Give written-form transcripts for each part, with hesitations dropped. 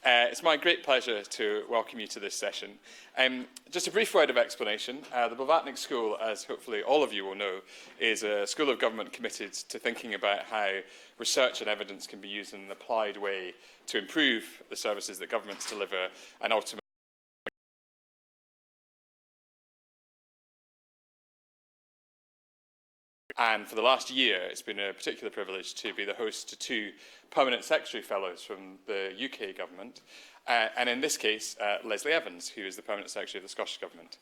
It's my great pleasure to welcome you to this session. Just a brief word of explanation. The Blavatnik School, as hopefully all of you will know, is a school of government committed to thinking about how research and evidence can be used in an applied way to improve the services that governments deliver and ultimately And for the last year, it's been a particular privilege to be the host to 2 Permanent Secretary Fellows from the UK Government. And in this case, Leslie Evans, who is the Permanent Secretary of the Scottish Government.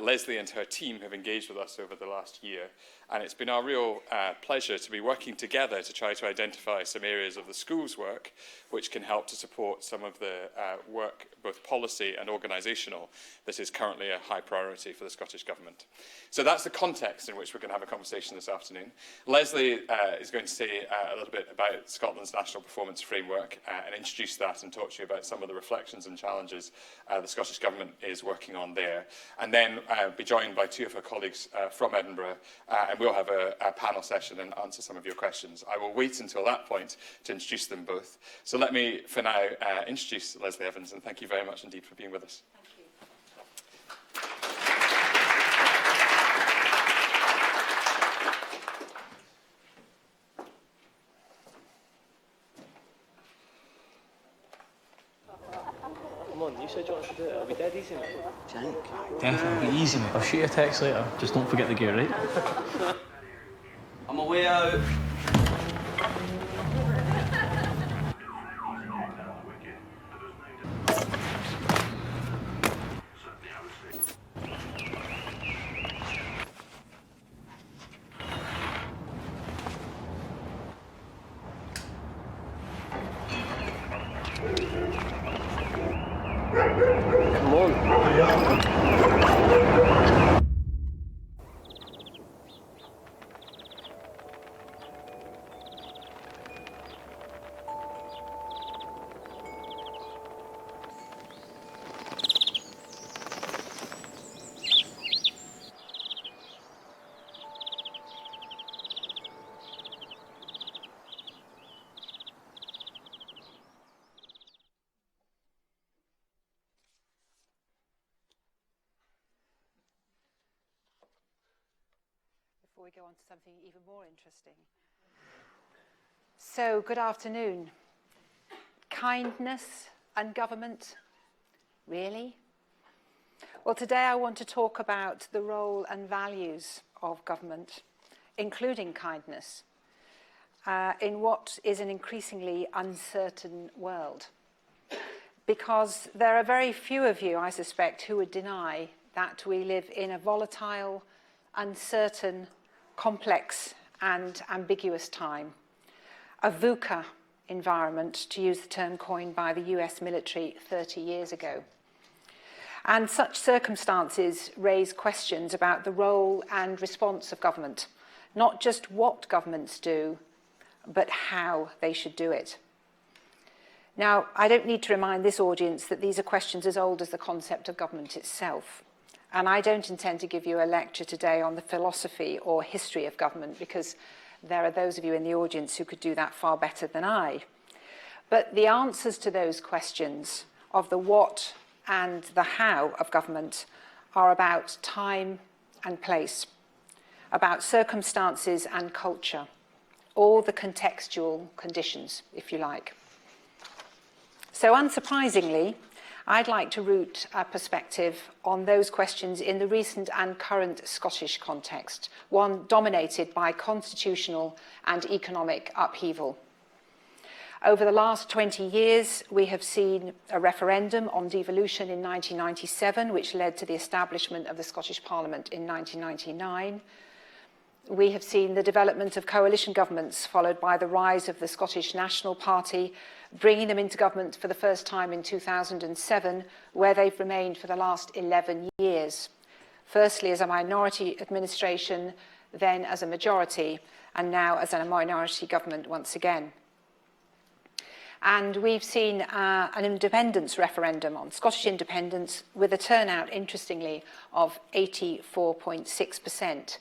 Leslie and her team have engaged with us over the last year, and it's been our real pleasure to be working together to try to identify some areas of the school's work which can help to support some of the work, both policy and organisational, that is currently a high priority for the Scottish Government. So that's the context in which we're going to have a conversation this afternoon. Leslie is going to say a little bit about Scotland's National Performance Framework and introduce that and talk to you about some of the reflections and challenges the Scottish Government is working on there. And then be joined by 2 of her colleagues from Edinburgh, and we'll have a panel session and answer some of your questions. I will wait until that point to introduce them both. So let me, for now, introduce Leslie Evans, and thank you very much indeed for being with us. You said you wanted to do it. I'll be dead easy, mate. Jank. Definitely be easy, mate. I'll shoot you a text later. Just don't forget the gear, right? On my way out. Come on. Before we go on to something even more interesting. So, good afternoon. Kindness and government? Really? Well, today I want to talk about the role and values of government, including kindness, in what is an increasingly uncertain world. Because there are very few of you, I suspect, who would deny that we live in a volatile, uncertain, complex and ambiguous time, a VUCA environment, to use the term coined by the US military 30 years ago. And such circumstances raise questions about the role and response of government, not just what governments do, but how they should do it. Now, I don't need to remind this audience that these are questions as old as the concept of government itself. And I don't intend to give you a lecture today on the philosophy or history of government, because there are those of you in the audience who could do that far better than I. But the answers to those questions of the what and the how of government are about time and place, about circumstances and culture, all the contextual conditions, if you like. So unsurprisingly, I'd like to root a perspective on those questions in the recent and current Scottish context, one dominated by constitutional and economic upheaval. Over the last 20 years, we have seen a referendum on devolution in 1997, which led to the establishment of the Scottish Parliament in 1999. We have seen the development of coalition governments, followed by the rise of the Scottish National Party, bringing them into government for the first time in 2007, where they've remained for the last 11 years. Firstly as a minority administration, then as a majority, and now as a minority government once again. And we've seen an independence referendum on Scottish independence with a turnout, interestingly, of 84.6%.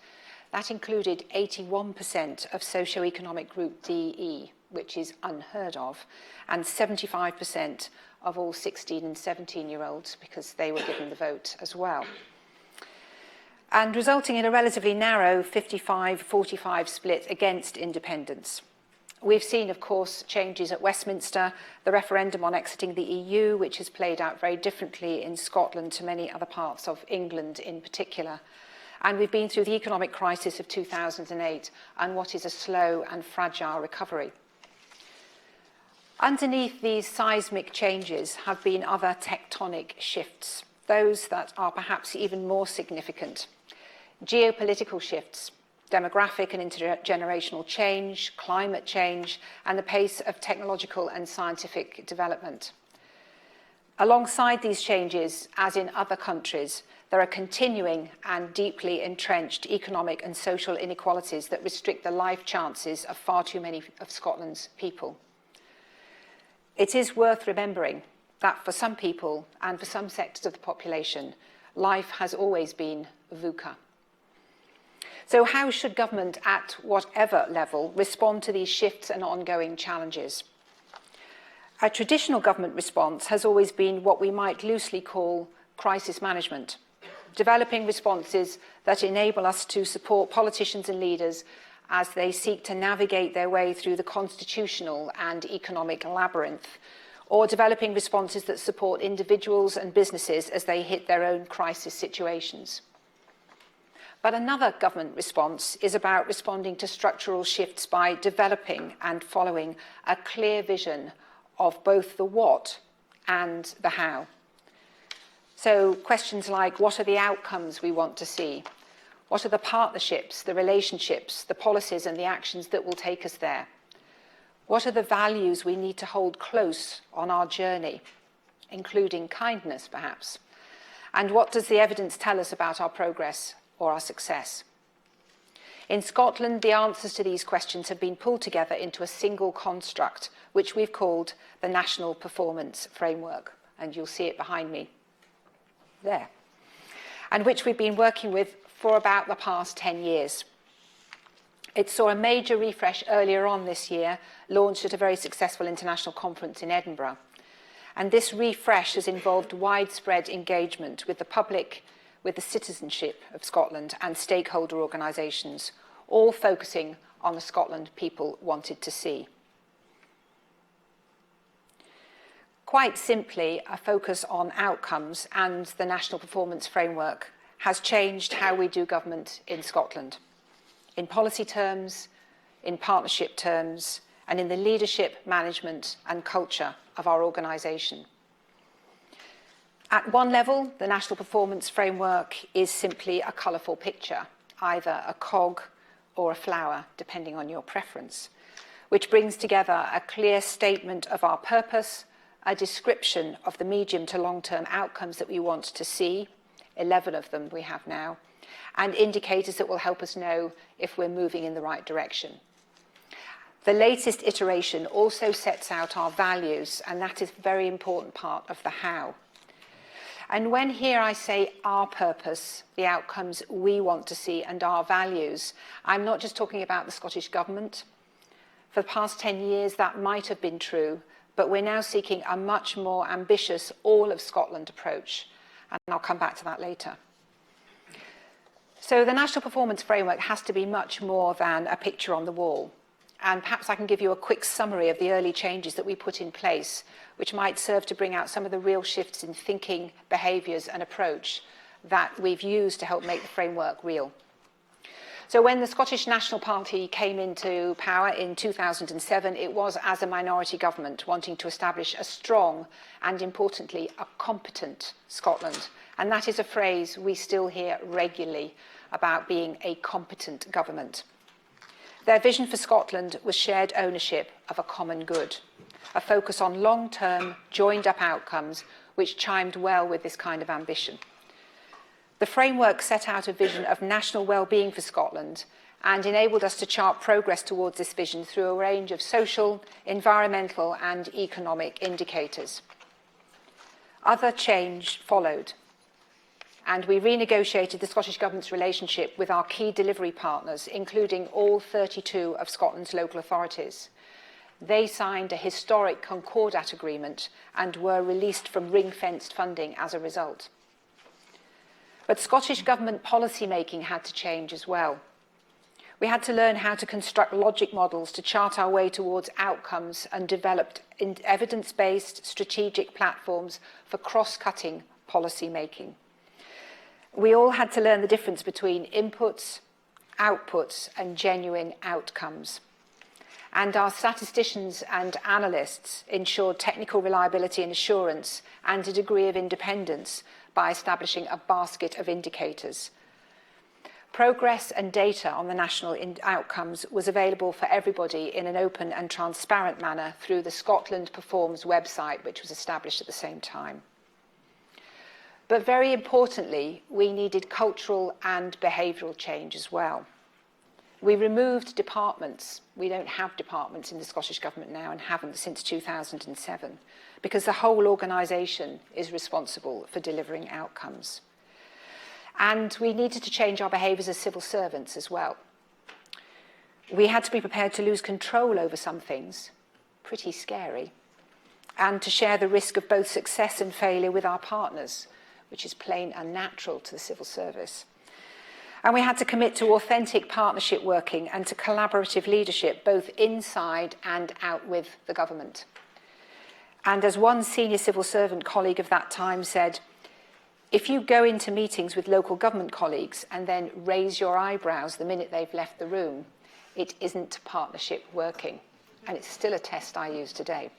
That included 81% of socio-economic group DE, which is unheard of, and 75% of all 16 and 17-year-olds, because they were given the vote as well. And resulting in a relatively narrow 55-45 split against independence. We've seen, of course, changes at Westminster, the referendum on exiting the EU, which has played out very differently in Scotland to many other parts of England in particular. And we've been through the economic crisis of 2008 and what is a slow and fragile recovery. Underneath these seismic changes have been other tectonic shifts, those that are perhaps even more significant. Geopolitical shifts, demographic and intergenerational change, climate change, and the pace of technological and scientific development. Alongside these changes, as in other countries, there are continuing and deeply entrenched economic and social inequalities that restrict the life chances of far too many of Scotland's people. It is worth remembering that for some people and for some sectors of the population, life has always been VUCA. So how should government, at whatever level, respond to these shifts and ongoing challenges? A traditional government response has always been what we might loosely call crisis management, developing responses that enable us to support politicians and leaders as they seek to navigate their way through the constitutional and economic labyrinth, or developing responses that support individuals and businesses as they hit their own crisis situations. But another government response is about responding to structural shifts by developing and following a clear vision of both the what and the how. So questions like, what are the outcomes we want to see? What are the partnerships, the relationships, the policies and the actions that will take us there? What are the values we need to hold close on our journey, including kindness perhaps? And what does the evidence tell us about our progress or our success? In Scotland, the answers to these questions have been pulled together into a single construct, which we've called the National Performance Framework, and you'll see it behind me there, and which we've been working with for about the past 10 years. It saw a major refresh earlier on this year, launched at a very successful international conference in Edinburgh. And this refresh has involved widespread engagement with the public, with the citizenship of Scotland and stakeholder organisations, all focusing on the Scotland people wanted to see. Quite simply, a focus on outcomes and the National Performance Framework has changed how we do government in Scotland, in policy terms, in partnership terms, and in the leadership, management and culture of our organisation. At one level, the National Performance Framework is simply a colourful picture, either a cog or a flower, depending on your preference, which brings together a clear statement of our purpose, a description of the medium to long-term outcomes that we want to see, 11 of them we have now, and indicators that will help us know if we're moving in the right direction. The latest iteration also sets out our values, and that is a very important part of the how. And when here I say our purpose, the outcomes we want to see, and our values, I'm not just talking about the Scottish Government. For the past 10 years, that might have been true, but we're now seeking a much more ambitious all-of-Scotland approach, and I'll come back to that later. So the National Performance Framework has to be much more than a picture on the wall. And perhaps I can give you a quick summary of the early changes that we put in place, which might serve to bring out some of the real shifts in thinking, behaviours and approach that we've used to help make the framework real. So when the Scottish National Party came into power in 2007, it was as a minority government wanting to establish a strong and, importantly, a competent Scotland. And that is a phrase we still hear regularly about being a competent government. Their vision for Scotland was shared ownership of a common good, a focus on long-term, joined-up outcomes, which chimed well with this kind of ambition. The framework set out a vision of national well-being for Scotland and enabled us to chart progress towards this vision through a range of social, environmental and economic indicators. Other change followed, and we renegotiated the Scottish Government's relationship with our key delivery partners, including all 32 of Scotland's local authorities. They signed a historic Concordat agreement and were released from ring-fenced funding as a result. But Scottish Government policy making had to change as well. We had to learn how to construct logic models to chart our way towards outcomes and developed evidence-based strategic platforms for cross-cutting policy making. We all had to learn the difference between inputs, outputs, and genuine outcomes. And our statisticians and analysts ensured technical reliability and assurance and a degree of independence by establishing a basket of indicators. Progress and data on the national outcomes was available for everybody in an open and transparent manner through the Scotland Performs website, which was established at the same time. But very importantly, we needed cultural and behavioural change as well. We removed departments. We don't have departments in the Scottish Government now and haven't since 2007, because the whole organisation is responsible for delivering outcomes. And we needed to change our behaviours as civil servants as well. We had to be prepared to lose control over some things, pretty scary, and to share the risk of both success and failure with our partners, which is plain unnatural to the civil service. And we had to commit to authentic partnership working and to collaborative leadership, both inside and out with the government. And as one senior civil servant colleague of that time said, if you go into meetings with local government colleagues and then raise your eyebrows the minute they've left the room, it isn't partnership working. And it's still a test I use today.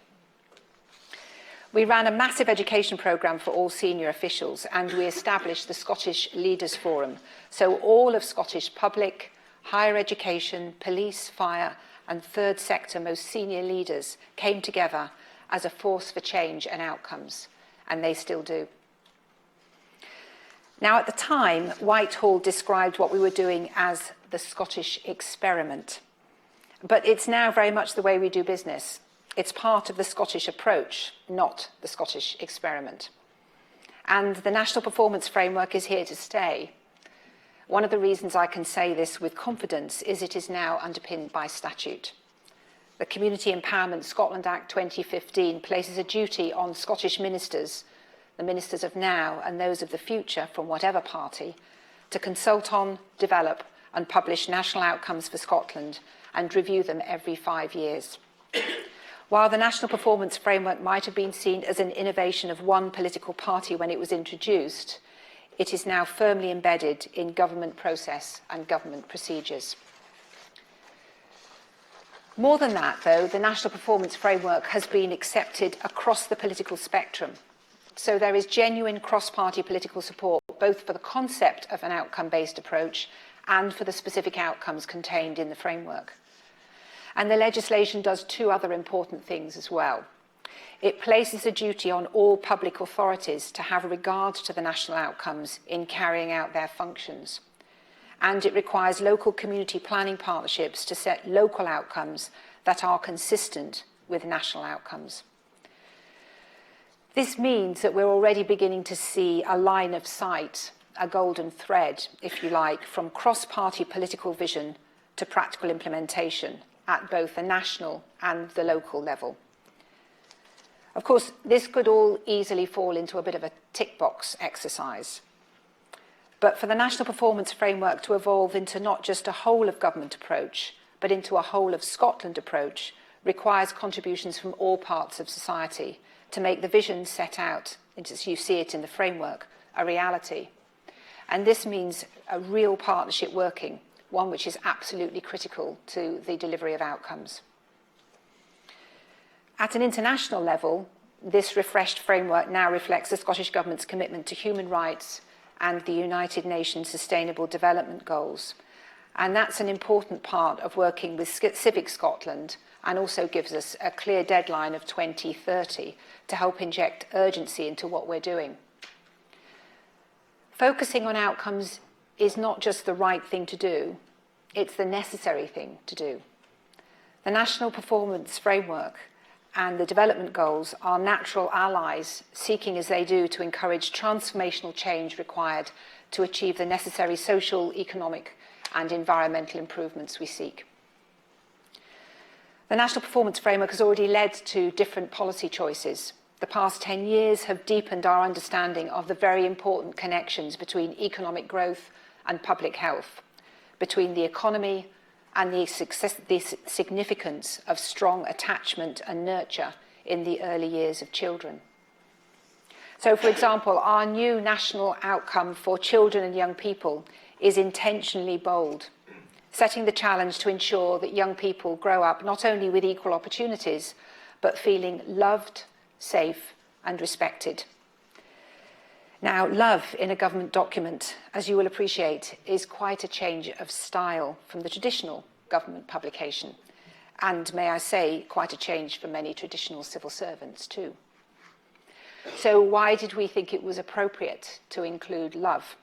We ran a massive education programme for all senior officials, and we established the Scottish Leaders Forum. So all of Scottish public, higher education, police, fire and third sector most senior leaders came together as a force for change and outcomes, and they still do. Now, at the time, Whitehall described what we were doing as the Scottish experiment. But it's now very much the way we do business. It's part of the Scottish approach, not the Scottish experiment. And the National Performance Framework is here to stay. One of the reasons I can say this with confidence is it is now underpinned by statute. The Community Empowerment Scotland Act 2015 places a duty on Scottish ministers, the ministers of now and those of the future from whatever party, to consult on, develop and publish national outcomes for Scotland and review them every 5 years. While the National Performance Framework might have been seen as an innovation of one political party when it was introduced, it is now firmly embedded in government process and government procedures. More than that, though, the National Performance Framework has been accepted across the political spectrum. So there is genuine cross-party political support, both for the concept of an outcome-based approach and for the specific outcomes contained in the framework. And the legislation does two other important things as well. It places a duty on all public authorities to have regard to the national outcomes in carrying out their functions. And it requires local community planning partnerships to set local outcomes that are consistent with national outcomes. This means that we're already beginning to see a line of sight, a golden thread, if you like, from cross-party political vision to practical implementation at both the national and the local level. Of course, this could all easily fall into a bit of a tick box exercise. But for the National Performance Framework to evolve into not just a whole of government approach, but into a whole of Scotland approach, requires contributions from all parts of society to make the vision set out, as you see it in the framework, a reality. And this means a real partnership working, one which is absolutely critical to the delivery of outcomes. At an international level, this refreshed framework now reflects the Scottish Government's commitment to human rights and the United Nations Sustainable Development Goals. And that's an important part of working with Civic Scotland, and also gives us a clear deadline of 2030 to help inject urgency into what we're doing. Focusing on outcomes is not just the right thing to do, it's the necessary thing to do. The National Performance Framework and the development goals are natural allies, seeking as they do to encourage transformational change required to achieve the necessary social, economic and environmental improvements we seek. The National Performance Framework has already led to different policy choices. The past 10 years have deepened our understanding of the very important connections between economic growth and public health, between the economy and the significance of strong attachment and nurture in the early years of children. So, for example, our new national outcome for children and young people is intentionally bold, setting the challenge to ensure that young people grow up not only with equal opportunities, but feeling loved, safe and respected. Now, love in a government document, as you will appreciate, is quite a change of style from the traditional government publication, and, may I say, quite a change for many traditional civil servants too. So why did we think it was appropriate to include love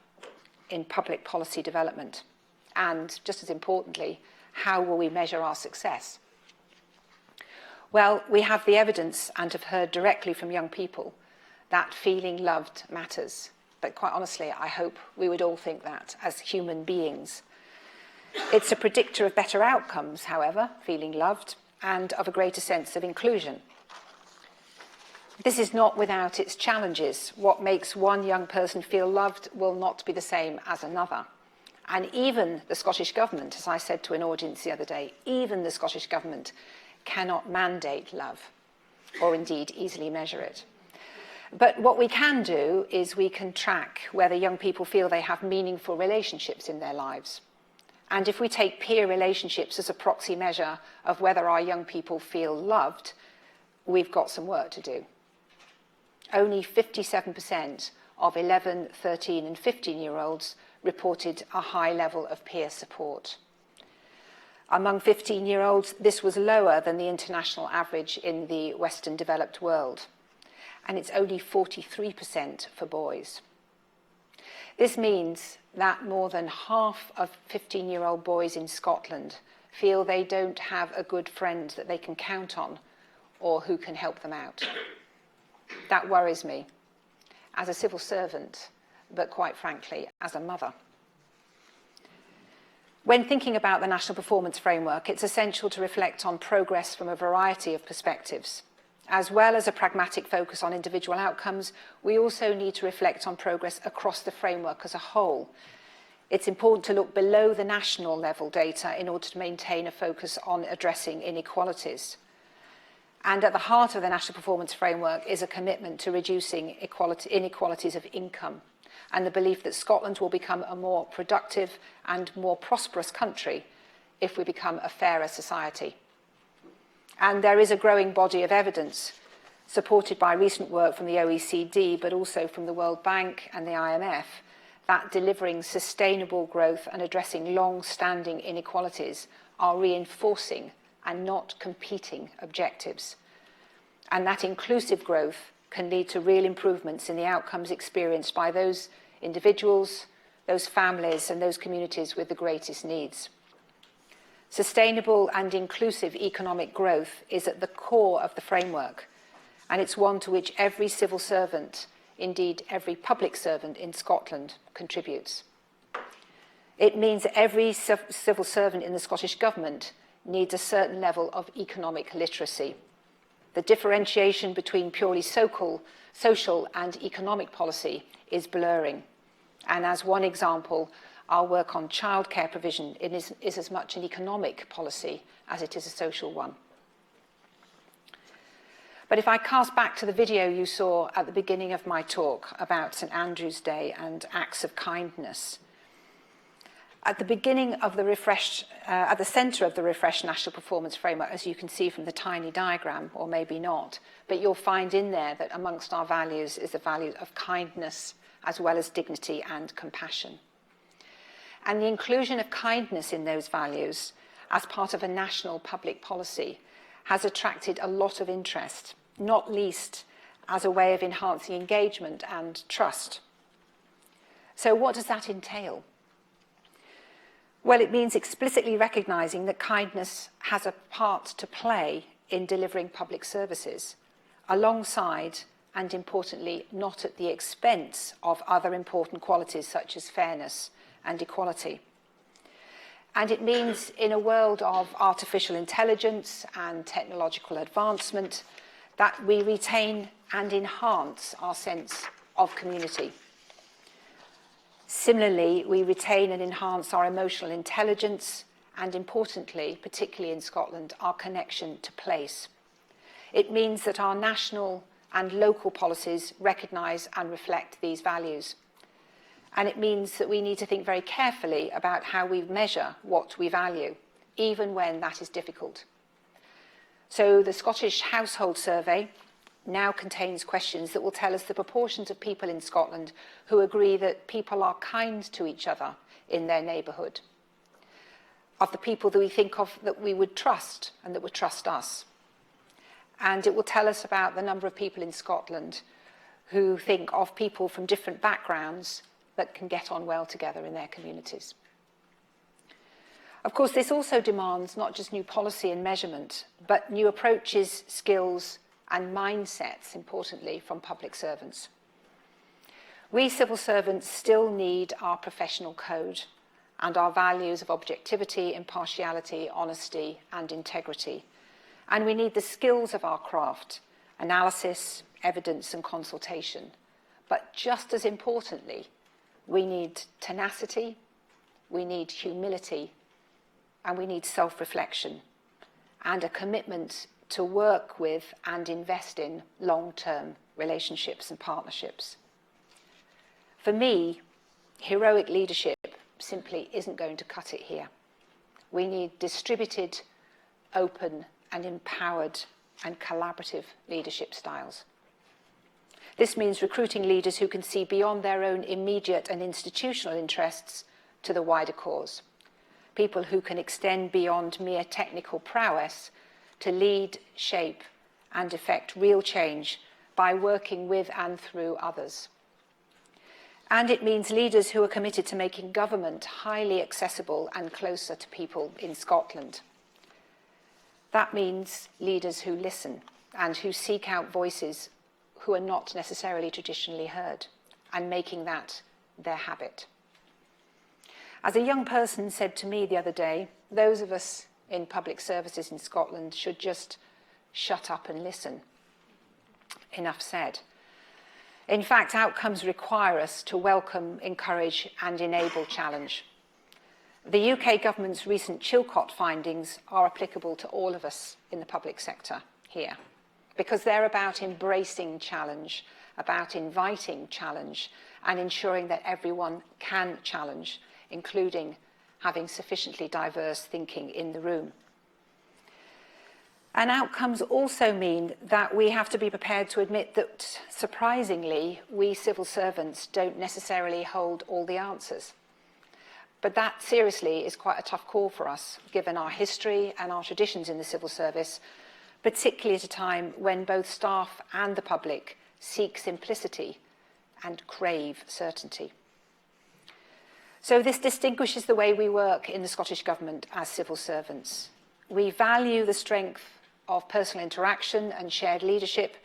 in public policy development? And, just as importantly, how will we measure our success? Well, we have the evidence and have heard directly from young people that feeling loved matters. But quite honestly, I hope we would all think that as human beings. It's a predictor of better outcomes, however, feeling loved, and of a greater sense of inclusion. This is not without its challenges. What makes one young person feel loved will not be the same as another. And even the Scottish Government, as I said to an audience the other day, even the Scottish Government cannot mandate love, or indeed easily measure it. But what we can do is we can track whether young people feel they have meaningful relationships in their lives. And if we take peer relationships as a proxy measure of whether our young people feel loved, we've got some work to do. Only 57% of 11, 13 and 15-year-olds reported a high level of peer support. Among 15-year-olds, this was lower than the international average in the Western developed world, and it's only 43% for boys. This means that more than half of 15-year-old boys in Scotland feel they don't have a good friend that they can count on or who can help them out. That worries me as a civil servant, but quite frankly, as a mother. When thinking about the National Performance Framework, it's essential to reflect on progress from a variety of perspectives. As well as a pragmatic focus on individual outcomes, we also need to reflect on progress across the framework as a whole. It's important to look below the national level data in order to maintain a focus on addressing inequalities. And at the heart of the National Performance Framework is a commitment to reducing inequalities of income, and the belief that Scotland will become a more productive and more prosperous country if we become a fairer society. And there is a growing body of evidence, supported by recent work from the OECD, but also from the World Bank and the IMF, that delivering sustainable growth and addressing long-standing inequalities are reinforcing and not competing objectives. And that inclusive growth can lead to real improvements in the outcomes experienced by those individuals, those families, and those communities with the greatest needs. Sustainable and inclusive economic growth is at the core of the framework, and it's one to which every civil servant, indeed every public servant in Scotland, contributes. It means that every civil servant in the Scottish Government needs a certain level of economic literacy. The differentiation between purely social and economic policy is blurring. And as one example, our work on childcare provision is as much an economic policy as it is a social one. But if I cast back to the video you saw at the beginning of my talk about St Andrew's Day and acts of kindness, at the beginning of the at the centre of the refreshed National Performance Framework, as you can see from the tiny diagram, or maybe not, but you'll find in there that amongst our values is the value of kindness as well as dignity and compassion. And the inclusion of kindness in those values as part of a national public policy has attracted a lot of interest, not least as a way of enhancing engagement and trust. So what does that entail? Well, it means explicitly recognising that kindness has a part to play in delivering public services, alongside and importantly not at the expense of other important qualities such as fairness and equality. And it means in a world of artificial intelligence and technological advancement that we retain and enhance our sense of community. Similarly, we retain and enhance our emotional intelligence and, importantly, particularly in Scotland, our connection to place. It means that our national and local policies recognise and reflect these values. And it means that we need to think very carefully about how we measure what we value, even when that is difficult. So the Scottish Household Survey now contains questions that will tell us the proportions of people in Scotland who agree that people are kind to each other in their neighbourhood, of the people that we think of that we would trust and that would trust us. And it will tell us about the number of people in Scotland who think of people from different backgrounds that can get on well together in their communities. Of course, this also demands not just new policy and measurement, but new approaches, skills, and mindsets, importantly, from public servants. We civil servants still need our professional code and our values of objectivity, impartiality, honesty, and integrity. And we need the skills of our craft, analysis, evidence, and consultation. But just as importantly, we need tenacity, we need humility, and we need self-reflection, and a commitment to work with and invest in long-term relationships and partnerships. For me, heroic leadership simply isn't going to cut it here. We need distributed, open, and empowered and collaborative leadership styles. This means recruiting leaders who can see beyond their own immediate and institutional interests to the wider cause. People who can extend beyond mere technical prowess to lead, shape, and effect real change by working with and through others. And it means leaders who are committed to making government highly accessible and closer to people in Scotland. That means leaders who listen and who seek out voices who are not necessarily traditionally heard, and making that their habit. As a young person said to me the other day, those of us in public services in Scotland should just shut up and listen. Enough said. In fact, outcomes require us to welcome, encourage, and enable challenge. The UK government's recent Chilcot findings are applicable to all of us in the public sector here, because they're about embracing challenge, about inviting challenge, and ensuring that everyone can challenge, including having sufficiently diverse thinking in the room. And outcomes also mean that we have to be prepared to admit that, surprisingly, we civil servants don't necessarily hold all the answers. But that, seriously, is quite a tough call for us, given our history and our traditions in the civil service, particularly at a time when both staff and the public seek simplicity and crave certainty. So this distinguishes the way we work in the Scottish Government as civil servants. We value the strength of personal interaction and shared leadership.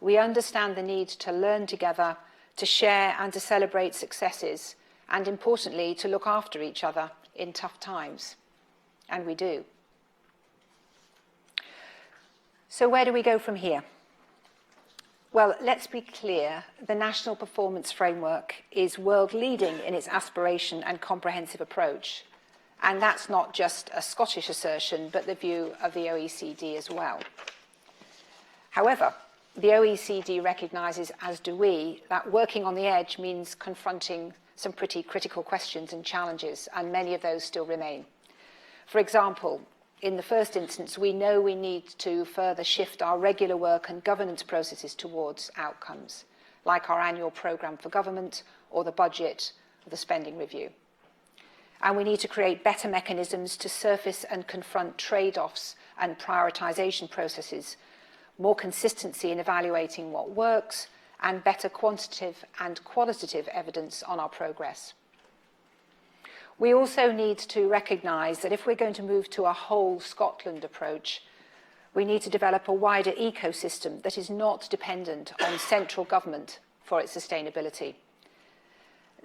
We understand the need to learn together, to share and to celebrate successes, and importantly, to look after each other in tough times. And we do. So where do we go from here? Well, let's be clear, the National Performance Framework is world-leading in its aspiration and comprehensive approach. And that's not just a Scottish assertion, but the view of the OECD as well. However, the OECD recognises, as do we, that working on the edge means confronting some pretty critical questions and challenges, and many of those still remain. For example, in the first instance, we know we need to further shift our regular work and governance processes towards outcomes, like our annual programme for government or the budget or the spending review. And we need to create better mechanisms to surface and confront trade-offs and prioritisation processes, more consistency in evaluating what works, and better quantitative and qualitative evidence on our progress. We also need to recognise that if we're going to move to a whole Scotland approach, we need to develop a wider ecosystem that is not dependent on central government for its sustainability.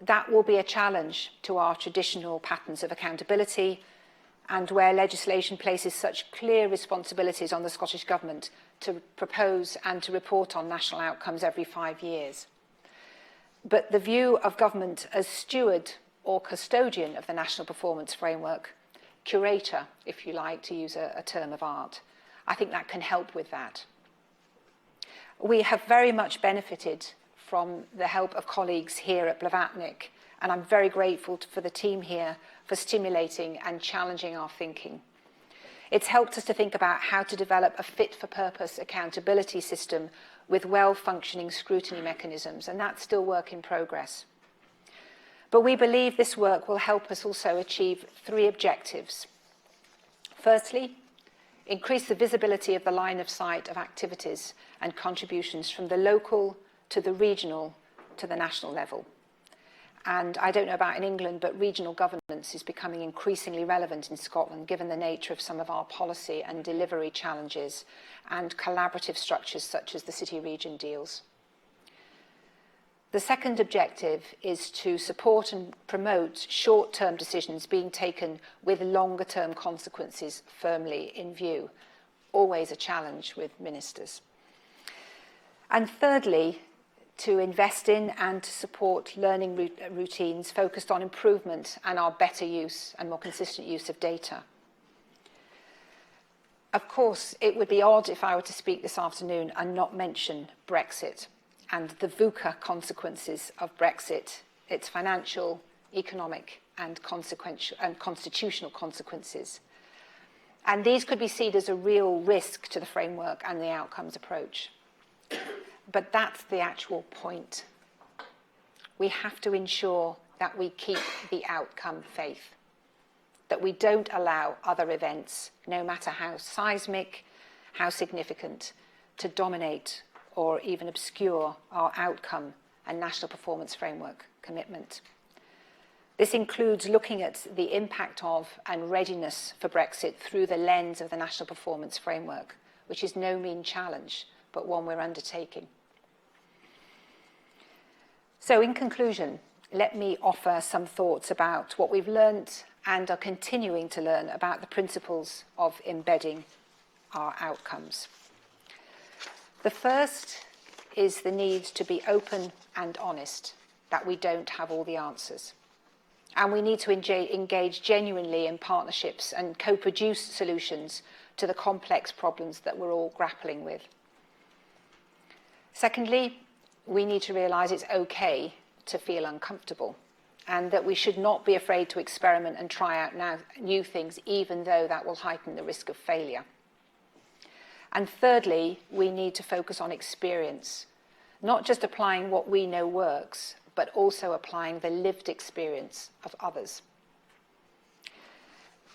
That will be a challenge to our traditional patterns of accountability and where legislation places such clear responsibilities on the Scottish Government to propose and to report on national outcomes every 5 years. But the view of government as steward or custodian of the National Performance Framework, curator, if you like, to use a term of art, I think that can help with that. We have very much benefited from the help of colleagues here at Blavatnik, and I'm very grateful for the team here for stimulating and challenging our thinking. It's helped us to think about how to develop a fit-for-purpose accountability system with well-functioning scrutiny mechanisms, and that's still work in progress. But we believe this work will help us also achieve 3 objectives. Firstly, increase the visibility of the line of sight of activities and contributions from the local to the regional to the national level. And I don't know about in England, but regional governance is becoming increasingly relevant in Scotland, given the nature of some of our policy and delivery challenges and collaborative structures such as the city region deals. The second objective is to support and promote short-term decisions being taken with longer-term consequences firmly in view. Always a challenge with ministers. And thirdly, to invest in and to support learning routines focused on improvement and our better use and more consistent use of data. Of course, it would be odd if I were to speak this afternoon and not mention Brexit and the VUCA consequences of Brexit, its financial, economic and constitutional consequences. And these could be seen as a real risk to the framework and the outcomes approach. But that's the actual point. We have to ensure that we keep the outcome faith, that we don't allow other events, no matter how seismic, how significant, to dominate or even obscure our outcome and national performance framework commitment. This includes looking at the impact of and readiness for Brexit through the lens of the national performance framework, which is no mean challenge, but one we're undertaking. So in conclusion, let me offer some thoughts about what we've learned and are continuing to learn about the principles of embedding our outcomes. The first is the need to be open and honest, that we don't have all the answers. And we need to engage genuinely in partnerships and co-produce solutions to the complex problems that we're all grappling with. Secondly, we need to realise it's okay to feel uncomfortable and that we should not be afraid to experiment and try out new things, even though that will heighten the risk of failure. And thirdly, we need to focus on experience, not just applying what we know works, but also applying the lived experience of others.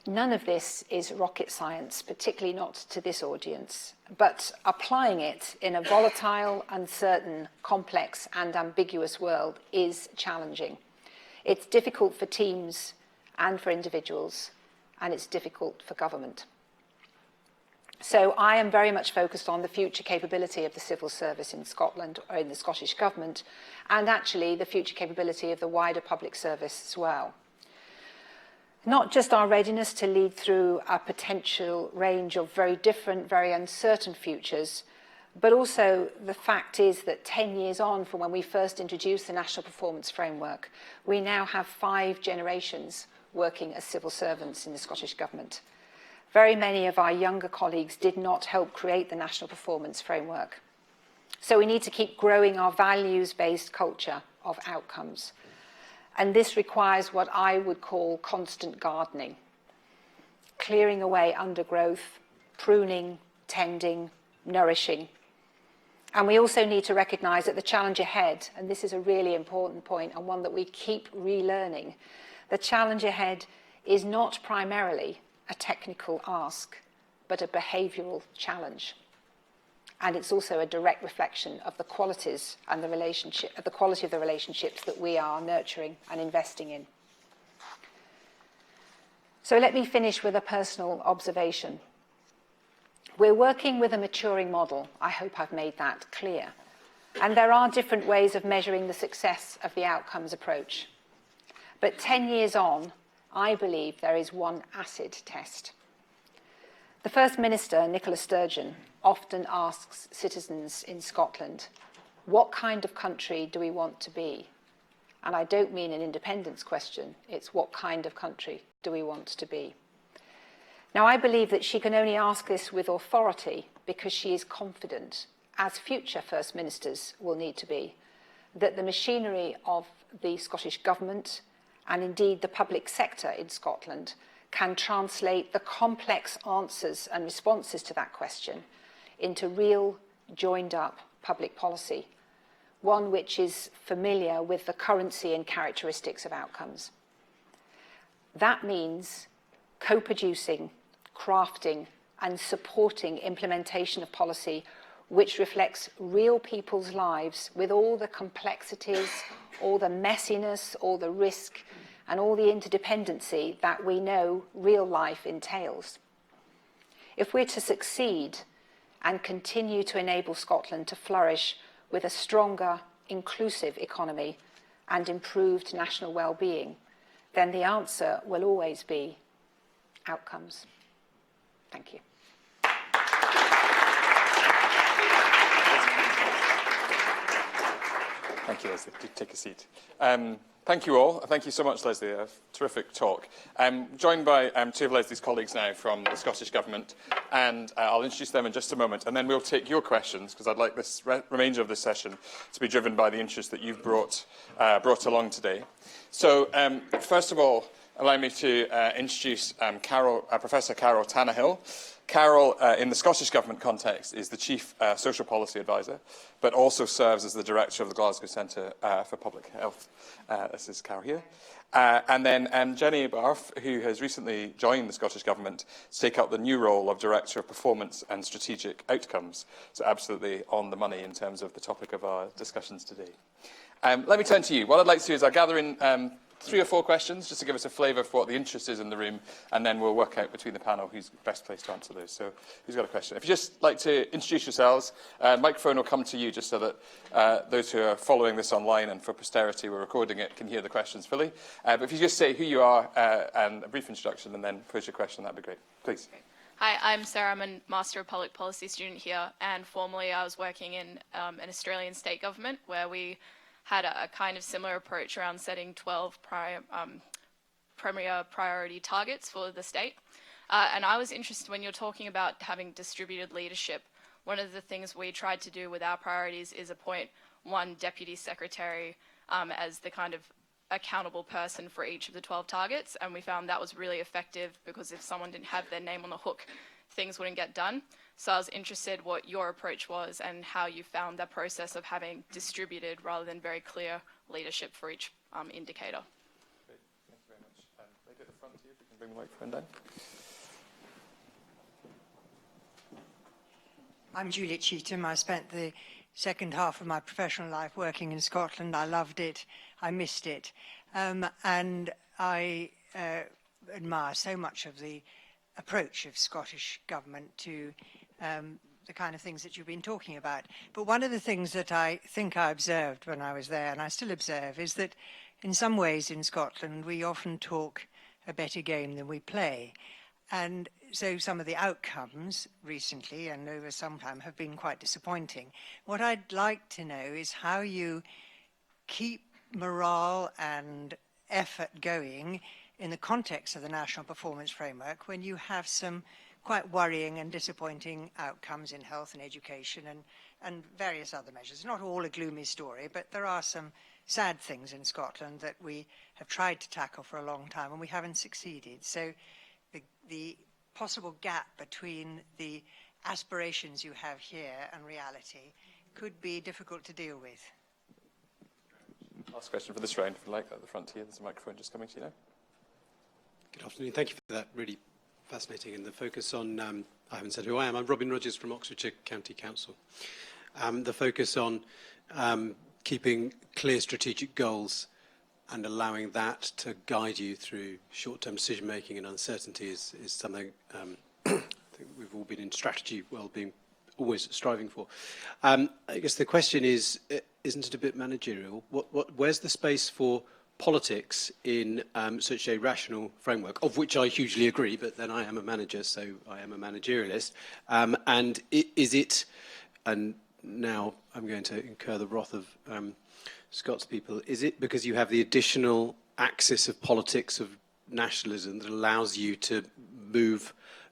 None of this is rocket science, particularly not to this audience, but applying it in a volatile, uncertain, complex and ambiguous world is challenging. It's difficult for teams and for individuals, and it's difficult for government. So I am very much focused on the future capability of the civil service in Scotland or in the Scottish Government, and actually the future capability of the wider public service as well. Not just our readiness to lead through a potential range of very different, very uncertain futures, but also the fact is that 10 years on from when we first introduced the National Performance Framework, we now have 5 generations working as civil servants in the Scottish Government. Very many of our younger colleagues did not help create the National Performance Framework. So we need to keep growing our values-based culture of outcomes. And this requires what I would call constant gardening, clearing away undergrowth, pruning, tending, nourishing. And we also need to recognise that the challenge ahead, and this is a really important point and one that we keep relearning, the challenge ahead is not primarily a technical ask, but a behavioural challenge. And it's also a direct reflection of the qualities and the quality of the relationships that we are nurturing and investing in. So let me finish with a personal observation. We're working with a maturing model. I hope I've made that clear. And there are different ways of measuring the success of the outcomes approach. But 10 years on, I believe there is one acid test. The First Minister, Nicola Sturgeon, often asks citizens in Scotland, what kind of country do we want to be? And I don't mean an independence question, it's what kind of country do we want to be? Now, I believe that she can only ask this with authority because she is confident, as future First Ministers will need to be, that the machinery of the Scottish Government and indeed the public sector in Scotland can translate the complex answers and responses to that question into real, joined-up public policy, one which is familiar with the currency and characteristics of outcomes. That means co-producing, crafting, and supporting implementation of policy which reflects real people's lives with all the complexities, all the messiness, all the risk, and all the interdependency that we know real life entails. If we're to succeed and continue to enable Scotland to flourish with a stronger, inclusive economy and improved national well-being, then the answer will always be outcomes. Thank you. Thank you, Leslie. Do take a seat. Thank you all. Thank you so much, Leslie. A terrific talk. I'm joined by two of Leslie's colleagues now from the Scottish Government, and I'll introduce them in just a moment, and then we'll take your questions, because I'd like this remainder of this session to be driven by the interest that you've brought along today. So, first of all, allow me to introduce Professor Carol Tannahill. Carol, in the Scottish Government context, is the Chief Social Policy Advisor, but also serves as the Director of the Glasgow Centre for Public Health. This is Carol here. And then Jennie Barugh, who has recently joined the Scottish Government to take up the new role of Director of Performance and Strategic Outcomes. So absolutely on the money in terms of the topic of our discussions today. Let me turn to you. What I'd like to do is I'll gather in 3 or 4 questions, just to give us a flavour for what the interest is in the room, and then we'll work out between the panel who's best placed to answer those. So, who's got a question? If you just like to introduce yourselves, microphone will come to you just so that those who are following this online and for posterity, we're recording it, can hear the questions fully. But if you just say who you are and a brief introduction, and then pose your question, that'd be great. Please. Hi, I'm Sarah. I'm a Master of Public Policy student here, and formerly I was working in an Australian state government where we had a kind of similar approach around setting 12 premier priority targets for the state. And I was interested when you're talking about having distributed leadership. One of the things we tried to do with our priorities is appoint one deputy secretary as the kind of accountable person for each of the 12 targets. And we found that was really effective because if someone didn't have their name on the hook, things wouldn't get done. So I was interested what your approach was and how you found that process of having distributed rather than very clear leadership for each indicator. Great. Thank you very much. Maybe at the front here, if you can bring the microphone down. I'm Juliet Cheetham. I spent the second half of my professional life working in Scotland. I loved it. I missed it. And I admire so much of the approach of Scottish Government to the kind of things that you've been talking about. But one of the things that I think I observed when I was there, and I still observe, is that in some ways in Scotland we often talk a better game than we play. And so some of the outcomes recently and over some time have been quite disappointing. What I'd like to know is how you keep morale and effort going in the context of the National Performance Framework when you have some quite worrying and disappointing outcomes in health and education and various other measures. Not all a gloomy story, but there are some sad things in Scotland that we have tried to tackle for a long time and we haven't succeeded. So the possible gap between the aspirations you have here and reality could be difficult to deal with. Last question for this round, if you like, at the front here. There's a microphone just coming to you now. Good afternoon. Thank you for that. Really fascinating. And the focus on, I haven't said who I am. I'm Robin Rogers from Oxfordshire County Council. The focus on keeping clear strategic goals and allowing that to guide you through short-term decision-making and uncertainty is something I think we've all been in strategy well-being always striving for. I guess the question is, isn't it a bit managerial? Where's the space for politics in such a rational framework, of which I hugely agree, but then I am a manager, so I am a managerialist. And is it, and now I'm going to incur the wrath of Scots people, is it because you have the additional axis of politics, of nationalism, that allows you to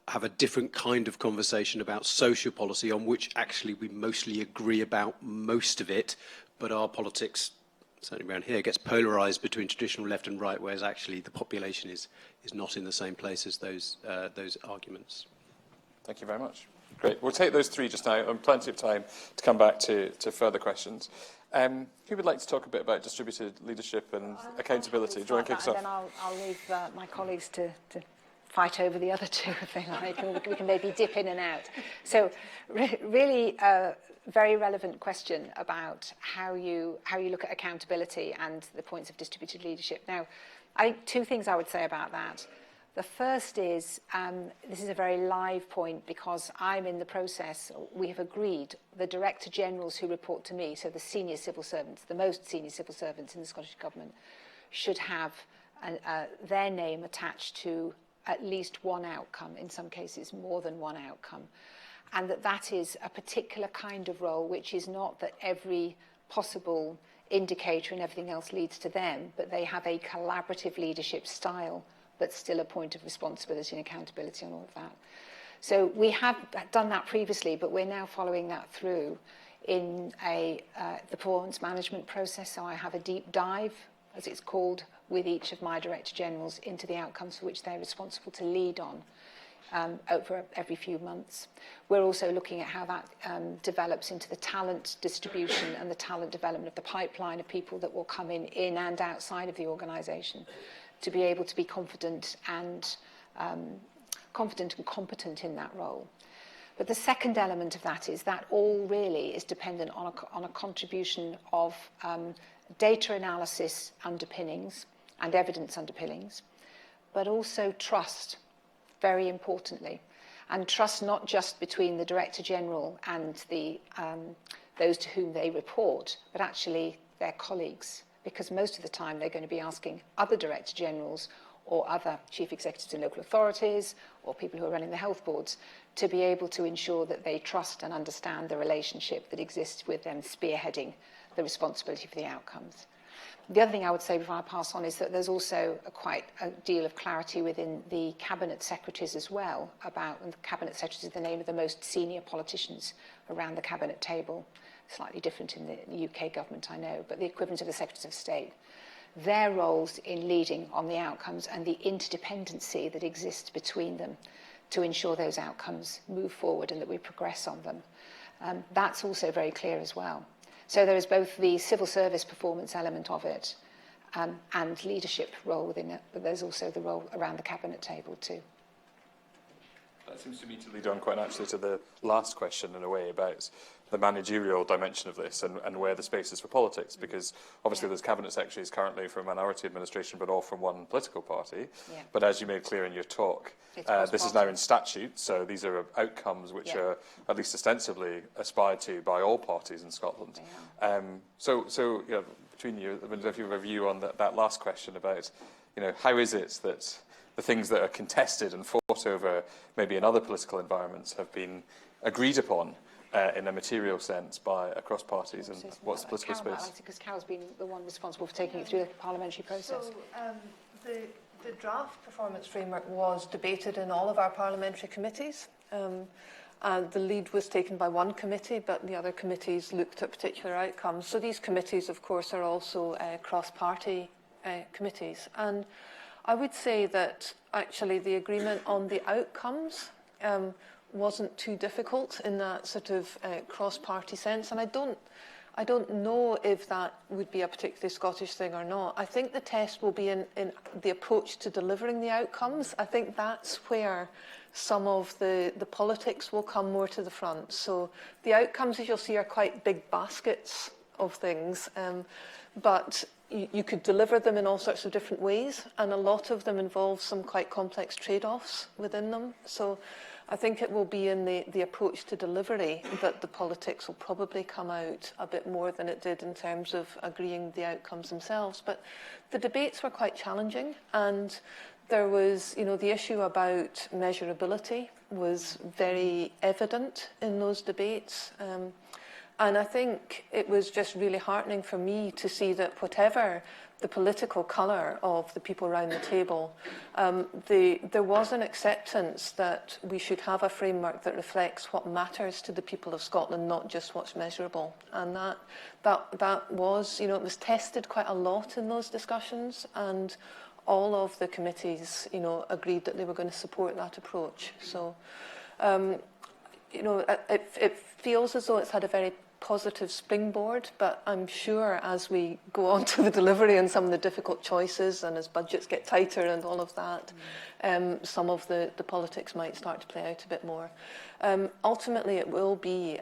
have a different kind of conversation about social policy on which actually we mostly agree about most of it, but our politics, certainly around here, gets polarised between traditional left and right, whereas actually the population is not in the same place as those arguments? Thank you very much. Great. We'll take those three just now, and plenty of time to come back to further questions. Who would like to talk a bit about distributed leadership and accountability? Do you want to kick us off? Then I'll leave my colleagues to fight over the other two if they like, and we can maybe dip in and out. So really a very relevant question about how you look at accountability and the points of distributed leadership. Now, I think two things I would say about that. The first is, this is a very live point because I'm in the process, we have agreed, the Director Generals who report to me, so the senior civil servants, the most senior civil servants in the Scottish Government, should have their name attached to at least one outcome, in some cases more than one outcome. And that is a particular kind of role, which is not that every possible indicator and everything else leads to them, but they have a collaborative leadership style, but still a point of responsibility and accountability on all of that. So we have done that previously, but we're now following that through in the performance management process. So I have a deep dive, as it's called, with each of my Director Generals into the outcomes for which they're responsible to lead on over every few months. We're also looking at how that develops into the talent distribution and the talent development of the pipeline of people that will come in and outside of the organisation, to be able to be confident and competent in that role. But the second element of that is that all really is dependent on a contribution of data analysis underpinnings and evidence underpinnings, but also trust, very importantly. And trust not just between the Director General and those to whom they report, but actually their colleagues, because most of the time they're going to be asking other Director Generals or other Chief Executives in local authorities or people who are running the health boards to be able to ensure that they trust and understand the relationship that exists with them spearheading the responsibility for the outcomes. The other thing I would say before I pass on is that there's also quite a deal of clarity within the Cabinet Secretaries as well about, and the Cabinet Secretaries is the name of the most senior politicians around the Cabinet table. Slightly different in the UK government, I know, but the equivalent of the Secretaries of State. Their roles in leading on the outcomes and the interdependency that exists between them to ensure those outcomes move forward and that we progress on them. That's also very clear as well. So there is both the civil service performance element of it and leadership role within it, but there's also the role around the Cabinet table too. That seems to me to lead on quite naturally to the last question, in a way, about the managerial dimension of this and where the space is for politics, because obviously there's Cabinet Secretaries currently from a minority administration, but all from one political party. Yeah. But as you made clear in your talk, this is now in statute, so these are outcomes which are at least ostensibly aspired to by all parties in Scotland. So you know, between you, I wonder if you have a view on that last question about, you know, how is it that the things that are contested and fought over maybe in other political environments have been agreed upon in a material sense across parties, and what's the political space? Because Carol's been the one responsible for taking it through the parliamentary process. So the draft performance framework was debated in all of our parliamentary committees. And the lead was taken by one committee, but the other committees looked at particular outcomes. So these committees, of course, are also cross-party committees. And I would say that actually the agreement on the outcomes wasn't too difficult in that sort of cross-party sense. And I don't know if that would be a particularly Scottish thing or not. I think the test will be in the approach to delivering the outcomes. I think that's where some of the politics will come more to the front. So the outcomes, as you'll see, are quite big baskets of things. But you could deliver them in all sorts of different ways, and a lot of them involve some quite complex trade-offs within them. So I think it will be in the approach to delivery that the politics will probably come out a bit more than it did in terms of agreeing the outcomes themselves. But the debates were quite challenging, and there was, the issue about measurability was very evident in those debates. And I think it was just really heartening for me to see that whatever the political colour of the people around the table, there was an acceptance that we should have a framework that reflects what matters to the people of Scotland, not just what's measurable. And that was, it was tested quite a lot in those discussions, and all of the committees, agreed that they were going to support that approach. So, it feels as though it's had a very positive springboard, but I'm sure as we go on to the delivery and some of the difficult choices, and as budgets get tighter and all of that, some of the politics might start to play out a bit more. Ultimately, it will be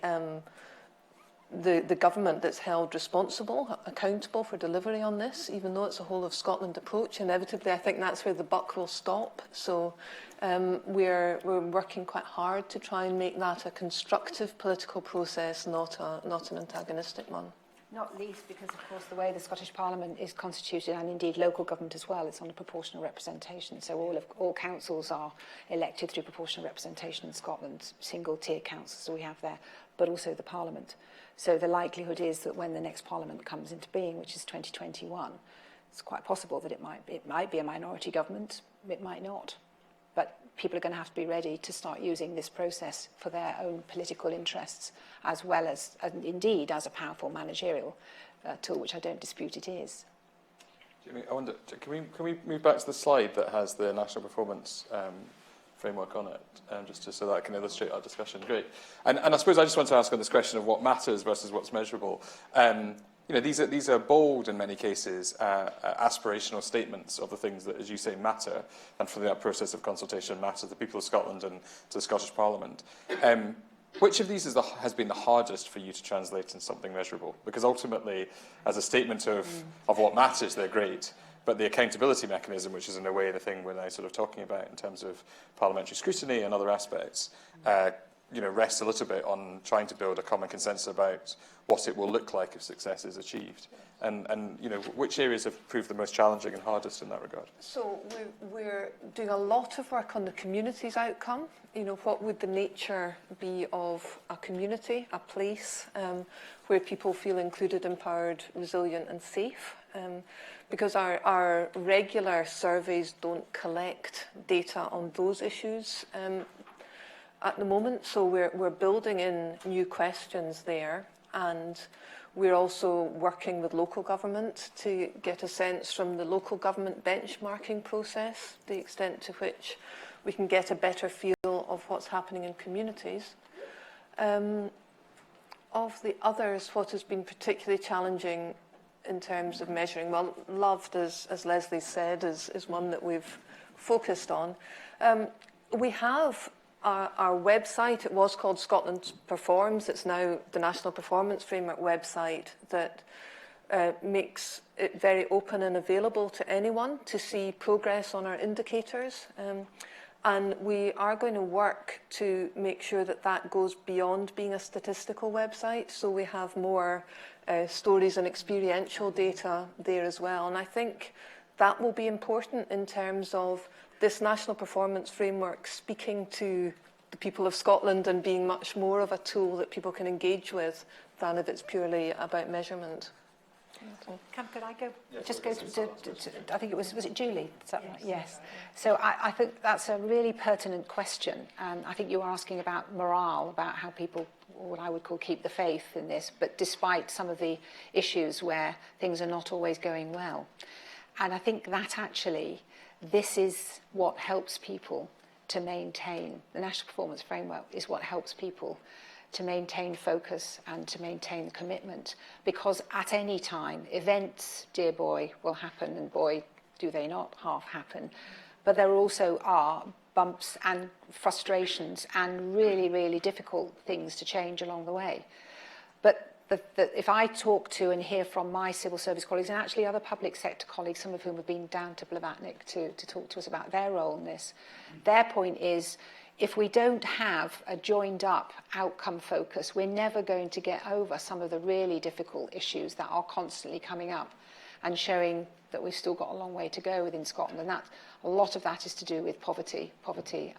the government that's held responsible, accountable for delivery on this, even though it's a whole of Scotland approach. Inevitably, I think that's where the buck will stop. So we're working quite hard to try and make that a constructive political process, not an antagonistic one. Not least because, of course, the way the Scottish Parliament is constituted, and indeed local government as well, it's on a proportional representation. So all councils are elected through proportional representation in Scotland, single-tier councils we have there, but also the Parliament. So the likelihood is that when the next Parliament comes into being, which is 2021, it's quite possible that it might be a minority government, it might not. But people are going to have to be ready to start using this process for their own political interests, as well as, and indeed, as a powerful managerial tool, which I don't dispute it is. Jamie, I wonder, can we move back to the slide that has the national performance framework on it, just so that I can illustrate our discussion? Great. And I suppose I just want to ask on this question of what matters versus what's measurable. These are bold, in many cases, aspirational statements of the things that, as you say, matter, and for that process of consultation matter to the people of Scotland and to the Scottish Parliament. Which of these has been the hardest for you to translate into something measurable? Because ultimately, as a statement of what matters, they're great. But the accountability mechanism, which is in a way the thing we're now sort of talking about in terms of parliamentary scrutiny and other aspects, rests a little bit on trying to build a common consensus about what it will look like if success is achieved. And which areas have proved the most challenging and hardest in that regard? So we're doing a lot of work on the community's outcome. What would the nature be of a community, a place, where people feel included, empowered, resilient and safe? Because our regular surveys don't collect data on those issues at the moment, so we're building in new questions there, and we're also working with local government to get a sense from the local government benchmarking process, the extent to which we can get a better feel of what's happening in communities. Of the others, what has been particularly challenging in terms of measuring, well, loved, as Leslie said, is one that we've focused on. We have our website. It was called Scotland Performs. It's now the National Performance Framework website that makes it very open and available to anyone to see progress on our indicators. And we are going to work to make sure that that goes beyond being a statistical website, so we have more stories and experiential data there as well. And I think that will be important in terms of this national performance framework speaking to the people of Scotland and being much more of a tool that people can engage with than if it's purely about measurement. Could I go? Yeah, just go to I think it was it Julie? Is that right? Yes. So I think that's a really pertinent question, and I think you were asking about morale, about how people, what I would call, keep the faith in this, but despite some of the issues where things are not always going well. And I think that actually, this is what helps people to maintain, the National Performance Framework is what helps people to maintain focus and to maintain commitment, because at any time, events, dear boy, will happen, and boy, do they not half happen. But there also are bumps and frustrations and really, really difficult things to change along the way. But if I talk to and hear from my civil service colleagues, and actually other public sector colleagues, some of whom have been down to Blavatnik to talk to us about their role in this, their point is, if we don't have a joined up outcome focus, we're never going to get over some of the really difficult issues that are constantly coming up and showing that we've still got a long way to go within Scotland. And a lot of that is to do with poverty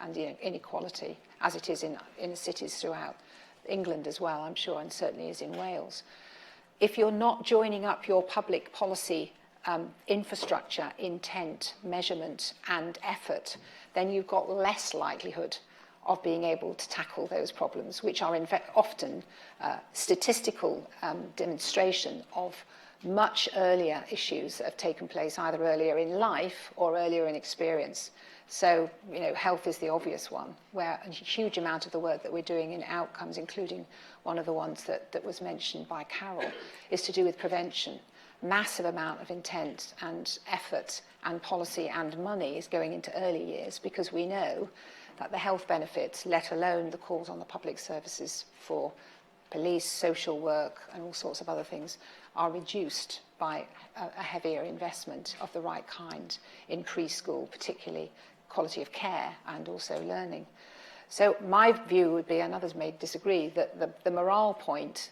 and inequality, as it is in the cities throughout England as well, I'm sure, and certainly is in Wales. If you're not joining up your public policy infrastructure, intent, measurement and effort, then you've got less likelihood of being able to tackle those problems, which are in fact often statistical demonstration of much earlier issues that have taken place either earlier in life or earlier in experience. So, health is the obvious one, where a huge amount of the work that we're doing in outcomes, including one of the ones that was mentioned by Carol, is to do with prevention. Massive amount of intent and effort and policy and money is going into early years because we know that the health benefits, let alone the calls on the public services for police, social work and all sorts of other things, are reduced by a heavier investment of the right kind in preschool, particularly quality of care and also learning. So my view would be, and others may disagree, that the morale point,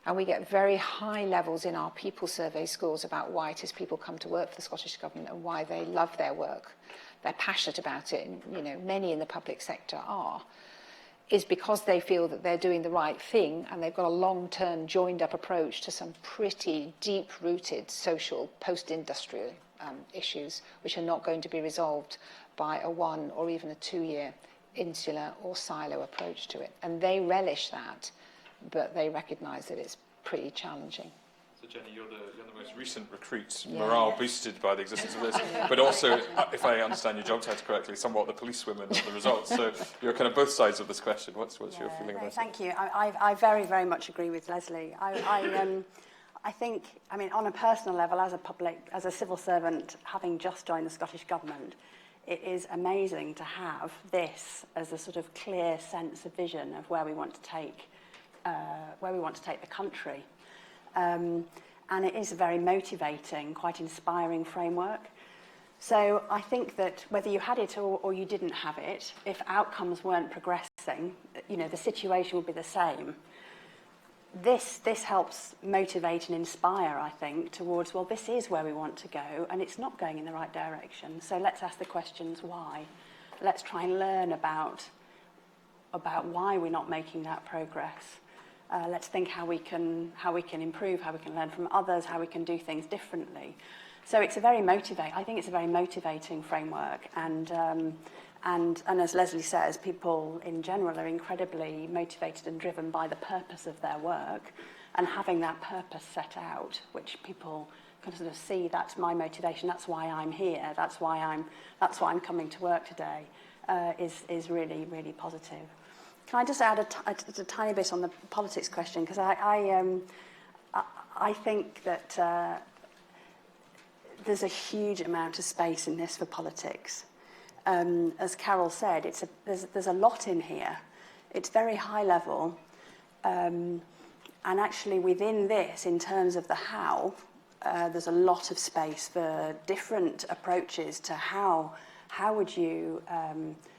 and we get very high levels in our people survey scores about why it is people come to work for the Scottish Government and why they love their work. They're passionate about it, and many in the public sector are, is because they feel that they're doing the right thing and they've got a long-term joined-up approach to some pretty deep-rooted social post-industrial issues which are not going to be resolved by a 1 or even a 2-year insular or silo approach to it. And they relish that, but they recognise that it's pretty challenging. So Jennie, you're the most recent recruit, morale boosted by the existence of this, but also, if I understand your job title correctly, somewhat the policewoman of the results. So you're kind of both sides of this question. What's your feeling about it? Thank you. I very, very much agree with Leslie. I think, on a personal level, as a civil servant, having just joined the Scottish Government, it is amazing to have this as a sort of clear sense of vision of where we want to take the country. And it is a very motivating, quite inspiring framework. So I think that whether you had it or you didn't have it, if outcomes weren't progressing, the situation would be the same. This helps motivate and inspire, I think, towards, well, this is where we want to go, and it's not going in the right direction. So let's ask the questions why. Let's try and learn about why we're not making that progress. Let's think how we can improve, how we can learn from others, how we can do things differently. So I think it's a very motivating framework, and as Leslie says, people in general are incredibly motivated and driven by the purpose of their work, and having that purpose set out, which people can sort of see, that's my motivation, that's why I'm here, that's why I'm coming to work today, is really, really positive. Can I just add a tiny bit on the politics question? Because I think that there's a huge amount of space in this for politics. As Carol said, there's a lot in here. It's very high level. And actually within this, in terms of the how, there's a lot of space for different approaches to how would you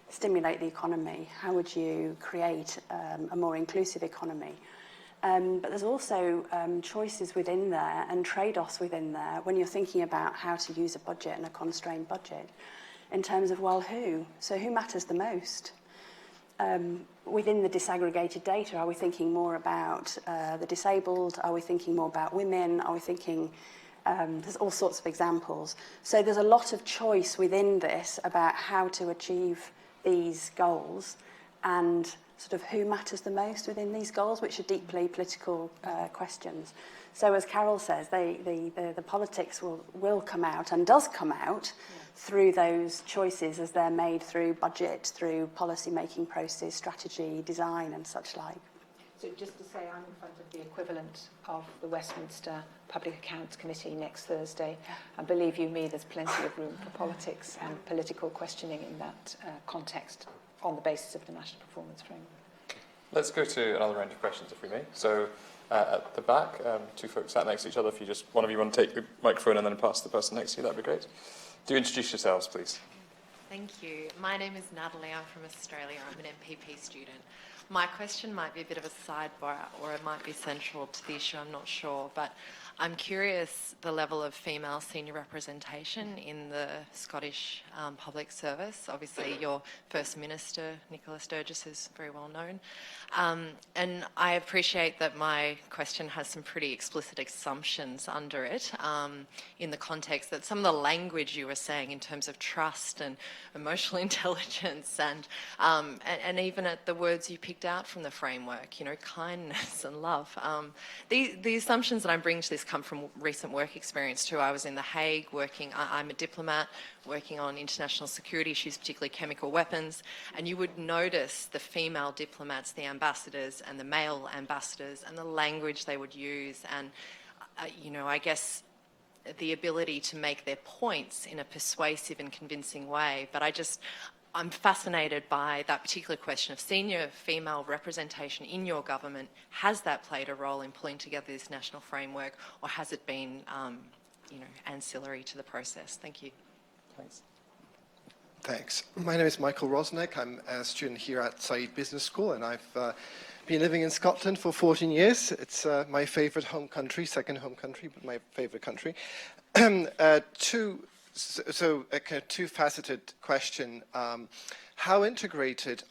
stimulate the economy? How would you create a more inclusive economy? But there's also choices within there and trade-offs within there when you're thinking about how to use a budget and a constrained budget in terms of, well, who? So who matters the most? Within the disaggregated data, are we thinking more about the disabled? Are we thinking more about women? Are we thinking... there's all sorts of examples. So there's a lot of choice within this about how to achieve these goals and sort of who matters the most within these goals, which are deeply political questions. So as Carol says, the politics will come out and does come out through those choices as they're made through budget, through policy-making process, strategy, design and such like. So just to say, I'm in front of the equivalent of the Westminster Public Accounts Committee next Thursday. And believe you me, there's plenty of room for politics and political questioning in that context on the basis of the National Performance Framework. Let's go to another round of questions, if we may. So at the back, two folks sat next to each other. If you just, one of you want to take the microphone and then pass the person next to you, that'd be great. Do introduce yourselves, please. Thank you. My name is Natalie. I'm from Australia. I'm an MPP student. My question might be a bit of a sidebar, or it might be central to the issue, I'm not sure, but I'm curious the level of female senior representation in the Scottish public service. Obviously, your First Minister, Nicola Sturgeon, is very well known. And I appreciate that my question has some pretty explicit assumptions under it in the context that some of the language you were saying in terms of trust and emotional intelligence and even at the words you picked out from the framework, you know, kindness and love. The assumptions that I'm bringing to this come from recent work experience too. I was in The Hague working, I'm a diplomat, working on international security issues, particularly chemical weapons, and you would notice the female diplomats, the ambassadors and the male ambassadors and the language they would use and, you know, I guess the ability to make their points in a persuasive and convincing way. But I'm fascinated by that particular question of senior female representation in your government. Has that played a role in pulling together this national framework, or has it been, you know, ancillary to the process? Thank you. Thanks. Thanks. My name is Michael Rosnick. I'm a student here at Said Business School, and I've been living in Scotland for 14 years. It's my favourite home country, second home country, but my favourite country. So a kind of two-faceted question. How integrated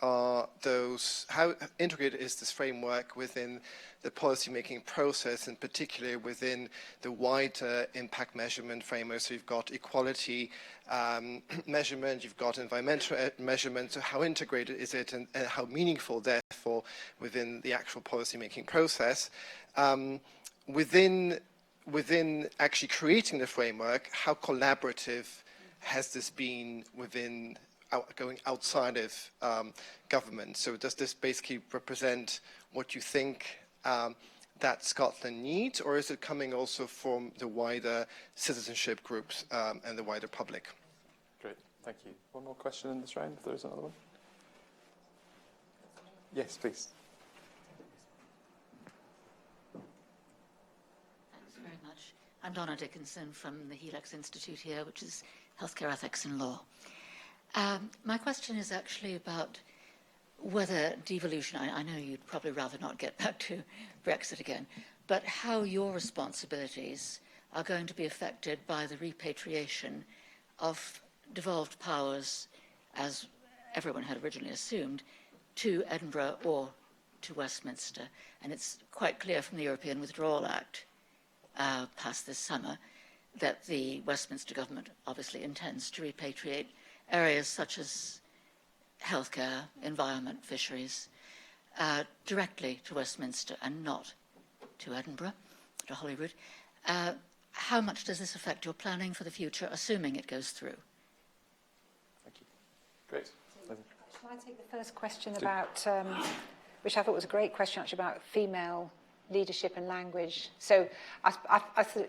is this framework within the policy-making process, and particularly within the wider impact measurement framework? So you've got equality measurement, you've got environmental measurement. So how integrated is it, and how meaningful, therefore, within the actual policy-making process? Within actually creating the framework, how collaborative has this been within going outside of government? So does this basically represent what you think that Scotland needs, or is it coming also from the wider citizenship groups and the wider public? Great, thank you. One more question in this round, if there's another one. Yes, please. Very much. I'm Donna Dickinson from the Helix Institute here, which is Healthcare Ethics and Law. My question is actually about whether devolution, I know you'd probably rather not get back to Brexit again, but how your responsibilities are going to be affected by the repatriation of devolved powers, as everyone had originally assumed, to Edinburgh or to Westminster. And it's quite clear from the European Withdrawal Act passed this summer that the Westminster government obviously intends to repatriate areas such as healthcare, environment, fisheries, directly to Westminster and not to Edinburgh, to Holyrood. How much does this affect your planning for the future, assuming it goes through? Thank you. Great. Shall I take the first question about, which I thought was a great question actually, about female leadership and language. So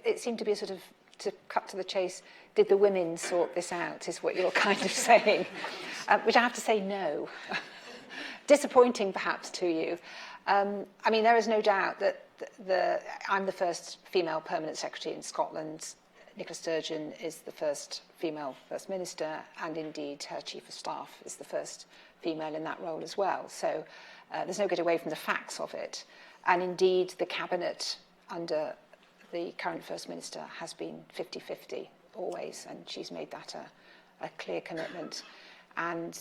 it seemed to be a sort of, to cut to the chase, did the women sort this out, is what you're kind of saying, which I have to say no. Disappointing perhaps to you. I mean, there is no doubt that I'm the first female permanent secretary in Scotland. Nicola Sturgeon is the first female First Minister, and indeed her Chief of Staff is the first female in that role as well. So there's no getting away from the facts of it. And indeed, the Cabinet under the current First Minister has been 50-50 always, and she's made that a clear commitment. And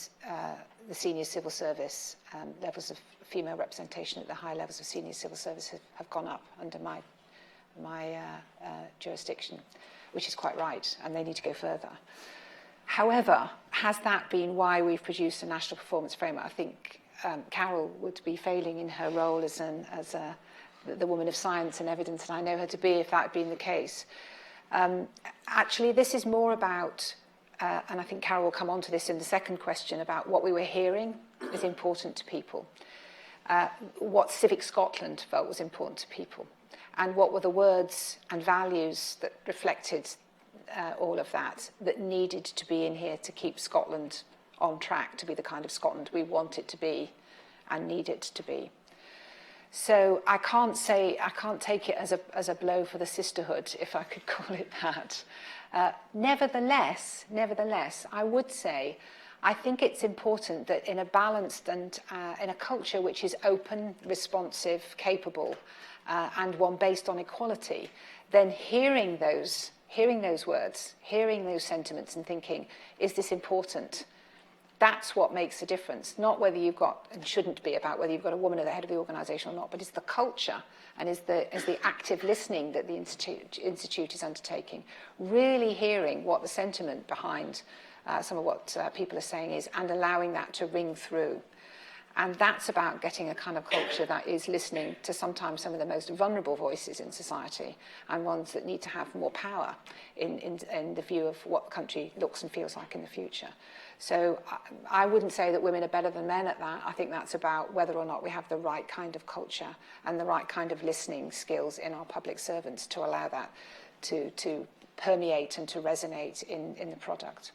the senior civil service, levels of female representation at the high levels of senior civil service have gone up under my jurisdiction, which is quite right, and they need to go further. However, has that been why we've produced a national performance framework? I think Carol would be failing in her role as the woman of science and evidence, and I know her to be if that had been the case. Actually, this is more about, and I think Carol will come on to this in the second question, about what we were hearing is important to people, what Civic Scotland felt was important to people, and what were the words and values that reflected all of that needed to be in here to keep Scotland on track to be the kind of Scotland we want it to be and need it to be. So I can't take it as a blow for the sisterhood, if I could call it that. Nevertheless, I would say I think it's important that in a balanced and in a culture which is open, responsive, capable, and one based on equality, then hearing those words, hearing those sentiments and thinking, is this important? That's what makes a difference, not whether you've got, and shouldn't be about whether you've got a woman at the head of the organisation or not, but it's the culture and is the active listening that the Institute is undertaking, really hearing what the sentiment behind some of what people are saying is and allowing that to ring through. And that's about getting a kind of culture that is listening to sometimes some of the most vulnerable voices in society and ones that need to have more power in the view of what the country looks and feels like in the future. So I wouldn't say that women are better than men at that. I think that's about whether or not we have the right kind of culture and the right kind of listening skills in our public servants to allow that to permeate and to resonate in the product.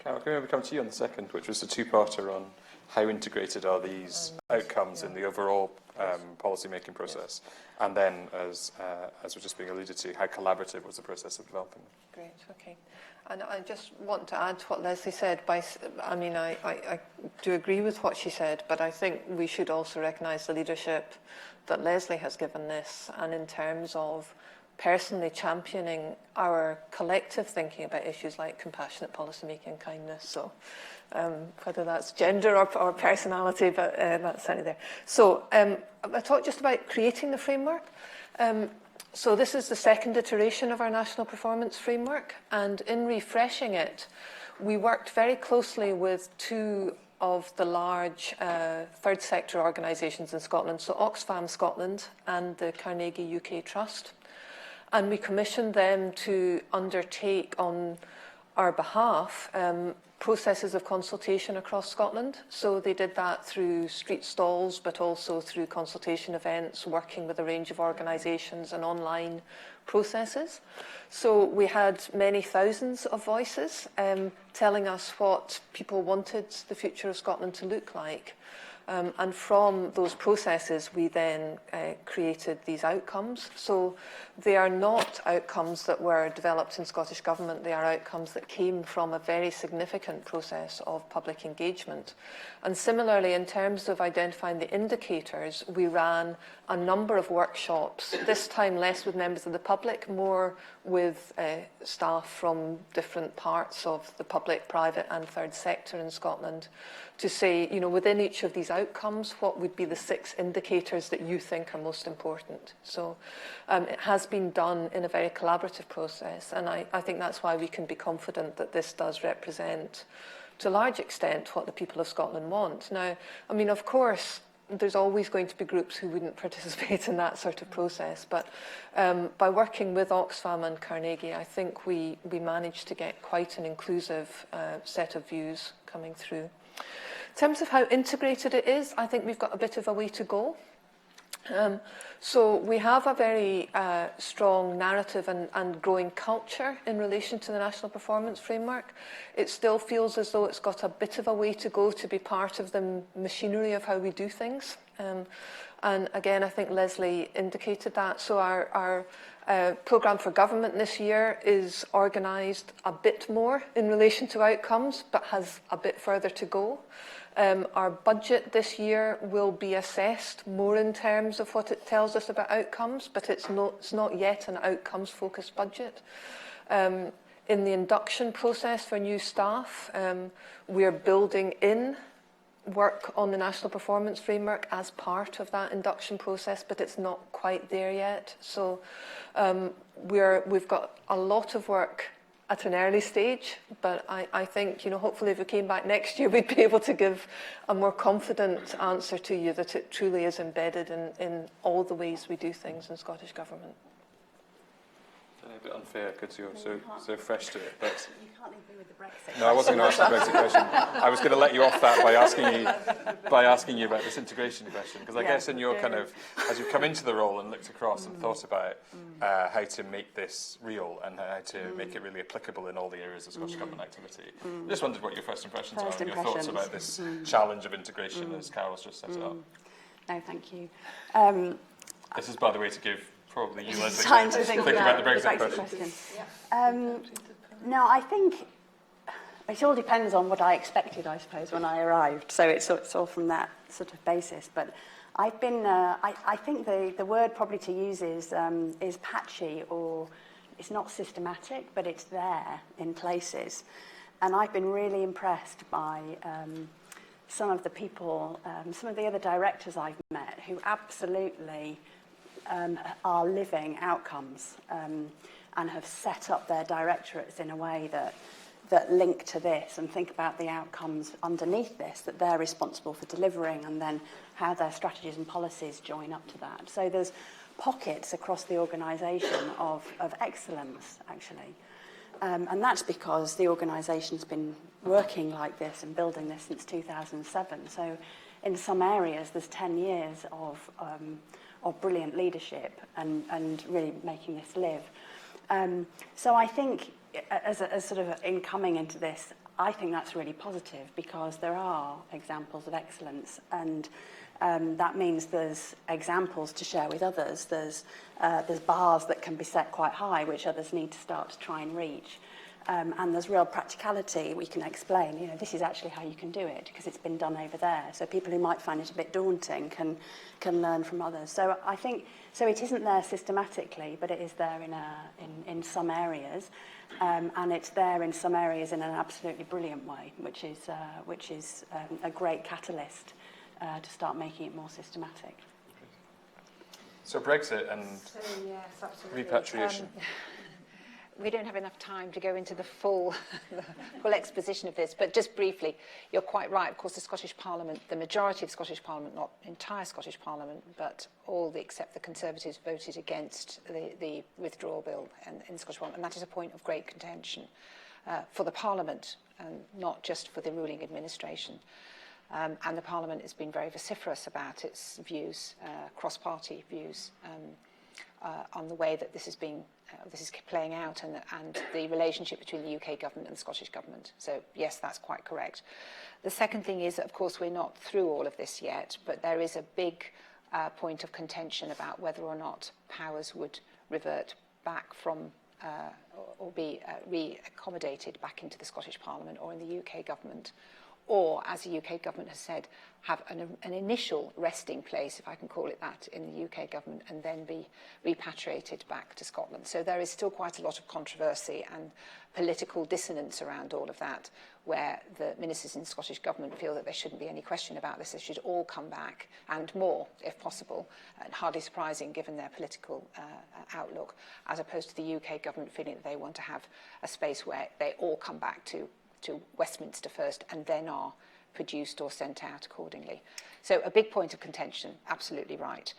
Carol, can we come to you on the second, which was a two-parter on how integrated are these outcomes in the overall policy-making process? And then, as was just being alluded to, how collaborative was the process of developing them? Great, okay. And I just want to add to what Leslie said. I do agree with what she said, but I think we should also recognise the leadership that Leslie has given this, and in terms of personally championing our collective thinking about issues like compassionate policymaking and kindness. So whether that's gender or personality, but that's certainly there. So I talked just about creating the framework. So this is the second iteration of our National Performance Framework, and in refreshing it, we worked very closely with two of the large third sector organisations in Scotland, so Oxfam Scotland and the Carnegie UK Trust. And we commissioned them to undertake on our behalf processes of consultation across Scotland. So they did that through street stalls, but also through consultation events, working with a range of organisations and online processes. So we had many thousands of voices telling us what people wanted the future of Scotland to look like. And from those processes, we then created these outcomes. So they are not outcomes that were developed in Scottish Government. They are outcomes that came from a very significant process of public engagement. And similarly, in terms of identifying the indicators, we ran a number of workshops, this time less with members of the public, more with staff from different parts of the public, private and third sector in Scotland, to say, you know, within each of these outcomes, what would be the 6 indicators that you think are most important? So it has been done in a very collaborative process, and I think that's why we can be confident that this does represent, to a large extent, what the people of Scotland want. Now, I mean, of course, there's always going to be groups who wouldn't participate in that sort of process, but by working with Oxfam and Carnegie, I think we managed to get quite an inclusive set of views coming through. In terms of how integrated it is, I think we've got a bit of a way to go. So we have a very strong narrative and growing culture in relation to the National Performance Framework. It still feels as though it's got a bit of a way to go to be part of the machinery of how we do things. And again, I think Leslie indicated that. So our programme for government this year is organised a bit more in relation to outcomes, but has a bit further to go. Our budget this year will be assessed more in terms of what it tells us about outcomes, but it's not yet an outcomes-focused budget. In the induction process for new staff, we're building in work on the National Performance Framework as part of that induction process, but it's not quite there yet. So we've got a lot of work at an early stage, but I think, you know, hopefully if we came back next year, we'd be able to give a more confident answer to you that it truly is embedded in all the ways we do things in Scottish Government. A bit unfair because you're so fresh to it, but you can't leave me with the Brexit. No, I wasn't going to ask the Brexit question. I was going to let you off that by asking you about this integration question, because I guess in your kind of, as you've come into the role and looked across and thought about how to make this real and how to make it really applicable in all the areas of Scottish Government activity, I just wondered what your first impressions are and your thoughts about this challenge of integration as Carol's just set it up. No, thank you. This is, by the way, to give probably you, Leslie, time to think about the Brexit question. No, I think it all depends on what I expected, I suppose, when I arrived. So it's all from that sort of basis. But I've been, I think the word probably to use is patchy, or it's not systematic, but it's there in places. And I've been really impressed by some of the people, some of the other directors I've met who absolutely are living outcomes and have set up their directorates in a way that link to this and think about the outcomes underneath this that they're responsible for delivering, and then how their strategies and policies join up to that. So there's pockets across the organisation of excellence, actually. And that's because the organisation's been working like this and building this since 2007. So in some areas, there's 10 years of brilliant leadership and really making this live. So I think, as sort of in coming into this, I think that's really positive, because there are examples of excellence, and that means there's examples to share with others. There's bars that can be set quite high, which others need to start to try and reach. And there's real practicality. We can explain, you know, this is actually how you can do it, because it's been done over there. So people who might find it a bit daunting can learn from others. So I think, so it isn't there systematically, but it is there in some areas. And it's there in some areas in an absolutely brilliant way, which is a great catalyst to start making it more systematic. So Brexit and repatriation. We don't have enough time to go into the full exposition of this, but just briefly, you're quite right. Of course, the Scottish Parliament, the majority of Scottish Parliament, not entire Scottish Parliament, but all except the Conservatives voted against the withdrawal bill in the Scottish Parliament, and that is a point of great contention for the Parliament, and not just for the ruling administration. And the Parliament has been very vociferous about its views, cross-party views, on the way that this is playing out, and the relationship between the UK government and the Scottish government. So yes, that's quite correct. The second thing is that, of course, we're not through all of this yet, but there is a big point of contention about whether or not powers would revert back from or be re-accommodated back into the Scottish Parliament or in the UK government, or, as the UK government has said, have an initial resting place, if I can call it that, in the UK government, and then be repatriated back to Scotland. So there is still quite a lot of controversy and political dissonance around all of that, where the ministers in the Scottish government feel that there shouldn't be any question about this. They should all come back, and more, if possible, and hardly surprising given their political outlook, as opposed to the UK government feeling that they want to have a space where they all come back to Westminster first, and then are produced or sent out accordingly. So a big point of contention, absolutely right.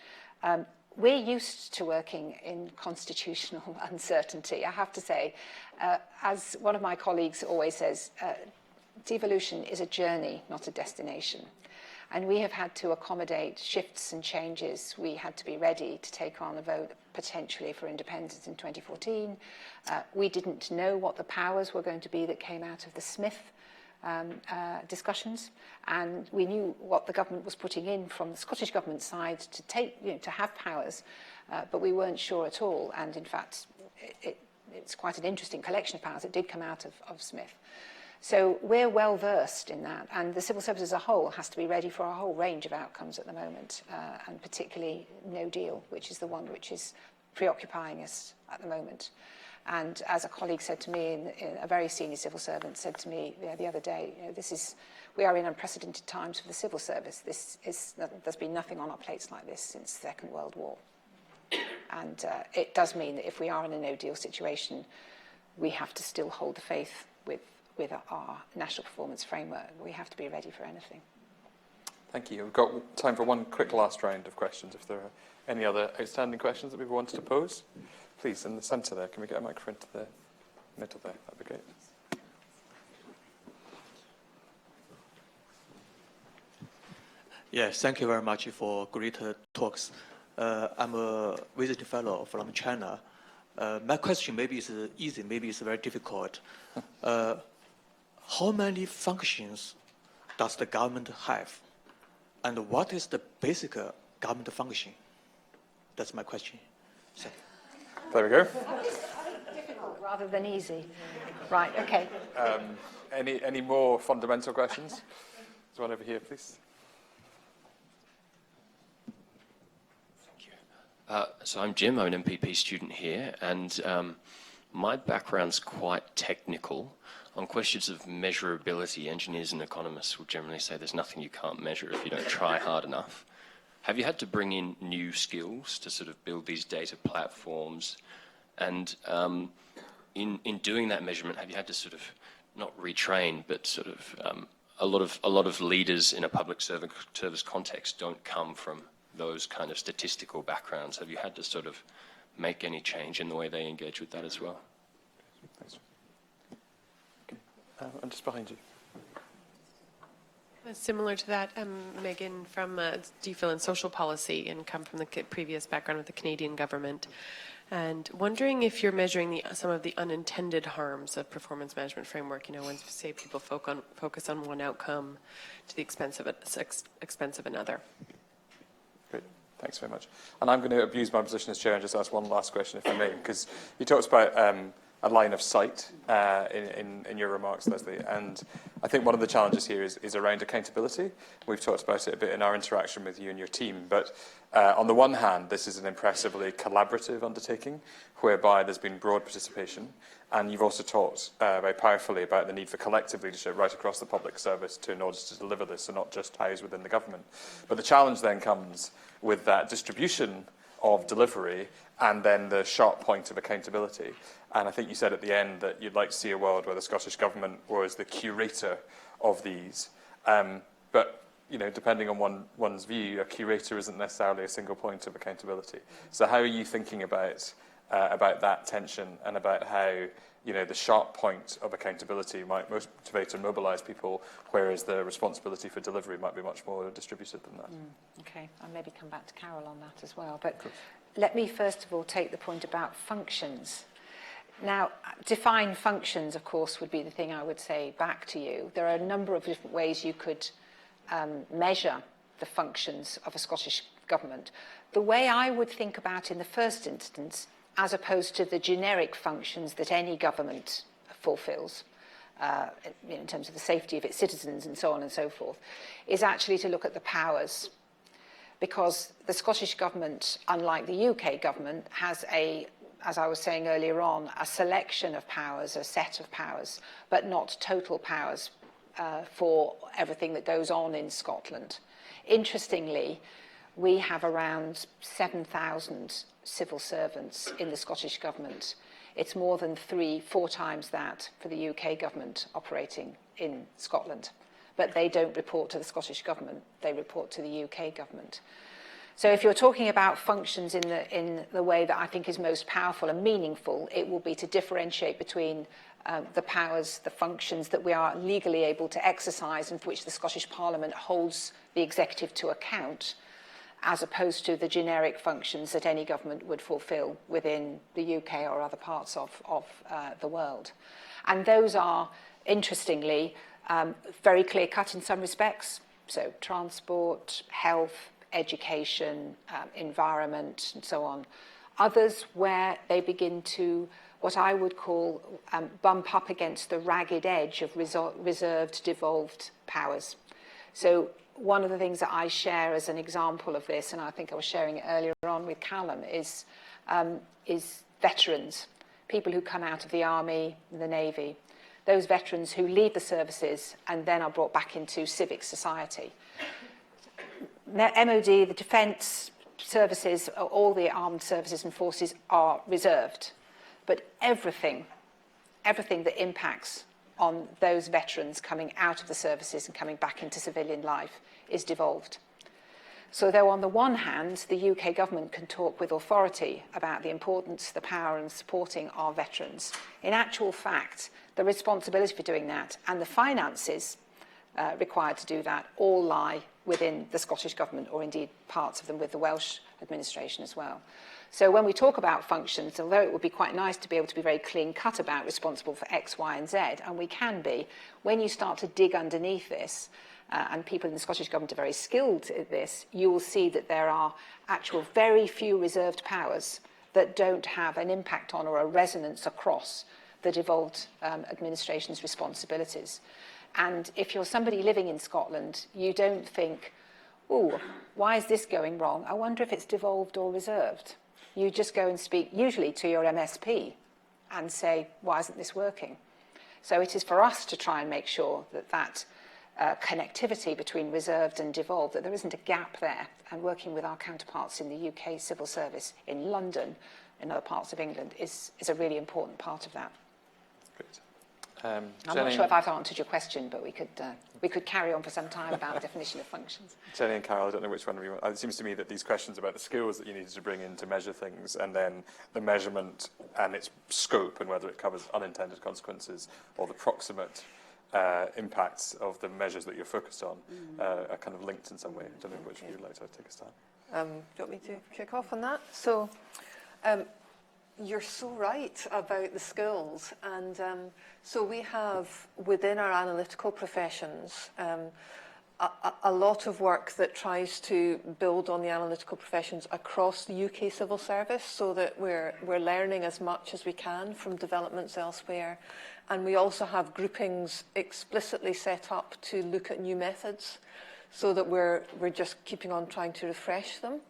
We're used to working in constitutional uncertainty. I have to say, as one of my colleagues always says, devolution is a journey, not a destination. And we have had to accommodate shifts and changes. We had to be ready to take on a vote potentially for independence in 2014. We didn't know what the powers were going to be that came out of the Smith discussions, and we knew what the government was putting in from the Scottish government side to take, to have powers, but we weren't sure at all. And in fact, it's quite an interesting collection of powers that did come out of Smith. So we're well versed in that, and the civil service as a whole has to be ready for a whole range of outcomes at the moment, and particularly no deal, which is the one which is preoccupying us at the moment. And as a colleague said to me, a very senior civil servant said to me the other day, we are in unprecedented times for the civil service. There's been nothing on our plates like this since the Second World War. And it does mean that if we are in a no-deal situation, we have to still hold the faith with our national performance framework. We have to be ready for anything. Thank you. We've got time for one quick last round of questions. If there are any other outstanding questions that people wanted to pose, please, in the centre there. Can we get a microphone to the middle there? That'd be great. Yes, thank you very much for great talks. I'm a visiting fellow from China. My question maybe is easy, maybe it's very difficult. How many functions does the government have? And what is the basic government function? That's my question. So. There we go. Rather than easy. Right, okay. Any more fundamental questions? There's one over here, please. So I'm Jim, I'm an MPP student here, and my background's quite technical. On questions of measurability, engineers and economists will generally say there's nothing you can't measure if you don't try hard enough. Have you had to bring in new skills to sort of build these data platforms? And in doing that measurement, have you had to sort of not retrain, but sort of a lot of leaders in a public service context don't come from those kind of statistical backgrounds. Have you had to sort of make any change in the way they engage with that as well? Thanks. Okay. I'm just behind you. Similar to that, Megan from DPhil in social policy and come from the previous background with the Canadian government. And wondering if you're measuring some of the unintended harms of performance management framework, you know, when, say, people focus on one outcome to the expense of another. Great, thanks very much. And I'm going to abuse my position as chair and just ask one last question, if I may, because you talked about a line of sight in your remarks, Leslie, and I think one of the challenges here is around accountability. We've talked about it a bit in our interaction with you and your team, but on the one hand, this is an impressively collaborative undertaking, whereby there's been broad participation, and you've also talked very powerfully about the need for collective leadership right across the public service in order to deliver this, and not just housed within the government. But the challenge then comes with that distribution of delivery and then the sharp point of accountability. And I think you said at the end that you'd like to see a world where the Scottish Government was the curator of these. But, you know, depending on one's view, a curator isn't necessarily a single point of accountability. So how are you thinking about that tension and about how, you know, the sharp point of accountability might motivate and mobilise people, whereas the responsibility for delivery might be much more distributed than that? Okay, I'll maybe come back to Carol on that as well. But let me first of all take the point about functions. Now, define functions, of course, would be the thing I would say back to you. There are a number of different ways you could measure the functions of a Scottish government. The way I would think about in the first instance, as opposed to the generic functions that any government fulfills, in terms of the safety of its citizens and so on and so forth, is actually to look at the powers. Because the Scottish Government, unlike the UK government, has as I was saying earlier on, a selection of powers, a set of powers, but not total powers for everything that goes on in Scotland. Interestingly, we have around 7,000 civil servants in the Scottish Government. It's more than 3-4 times that for the UK government operating in Scotland. But they don't report to the Scottish Government, they report to the UK government. So if you're talking about functions in the way that I think is most powerful and meaningful, it will be to differentiate between the powers, the functions that we are legally able to exercise and for which the Scottish Parliament holds the executive to account, as opposed to the generic functions that any government would fulfil within the UK or other parts of the world. And those are, interestingly, very clear-cut in some respects. So transport, health, education, environment, and so on. Others where they begin to, what I would call, bump up against the ragged edge of reserved, devolved powers. So one of the things that I share as an example of this, and I think I was sharing it earlier on with Calum, is veterans, people who come out of the Army, the Navy, those veterans who leave the services and then are brought back into civic society. MOD, the defence services, all the armed services and forces are reserved. But everything that impacts on those veterans coming out of the services and coming back into civilian life is devolved. So though on the one hand, the UK government can talk with authority about the importance, the power in supporting our veterans, in actual fact, the responsibility for doing that and the finances required to do that all lie within the Scottish Government, or indeed parts of them with the Welsh administration as well. So when we talk about functions, although it would be quite nice to be able to be very clean-cut about responsible for X, Y, and Z, and we can be, when you start to dig underneath this, and people in the Scottish Government are very skilled at this, you will see that there are actual very few reserved powers, that don't have an impact on or a resonance across the devolved administration's responsibilities. And if you're somebody living in Scotland, you don't think, oh, why is this going wrong? I wonder if it's devolved or reserved. You just go and speak usually to your MSP and say, why isn't this working? So it is for us to try and make sure that that connectivity between reserved and devolved, that there isn't a gap there, and working with our counterparts in the UK civil service, in London, in other parts of England, is a really important part of that. Great. I'm not sure if I've answered your question, but we could carry on for some time about definition of functions. Jenny and Carol, I don't know which one of you want. It seems to me that these questions about the skills that you needed to bring in to measure things, and then the measurement and its scope and whether it covers unintended consequences or the proximate impacts of the measures that you're focused on are kind of linked in some way. I don't know which of you would like to take a start. Do you want me to kick off on that? So you're so right about the skills. And so we have, within our analytical professions, a lot of work that tries to build on the analytical professions across the UK civil service, so that we're learning as much as we can from developments elsewhere. And we also have groupings explicitly set up to look at new methods, so that we're just keeping on trying to refresh them.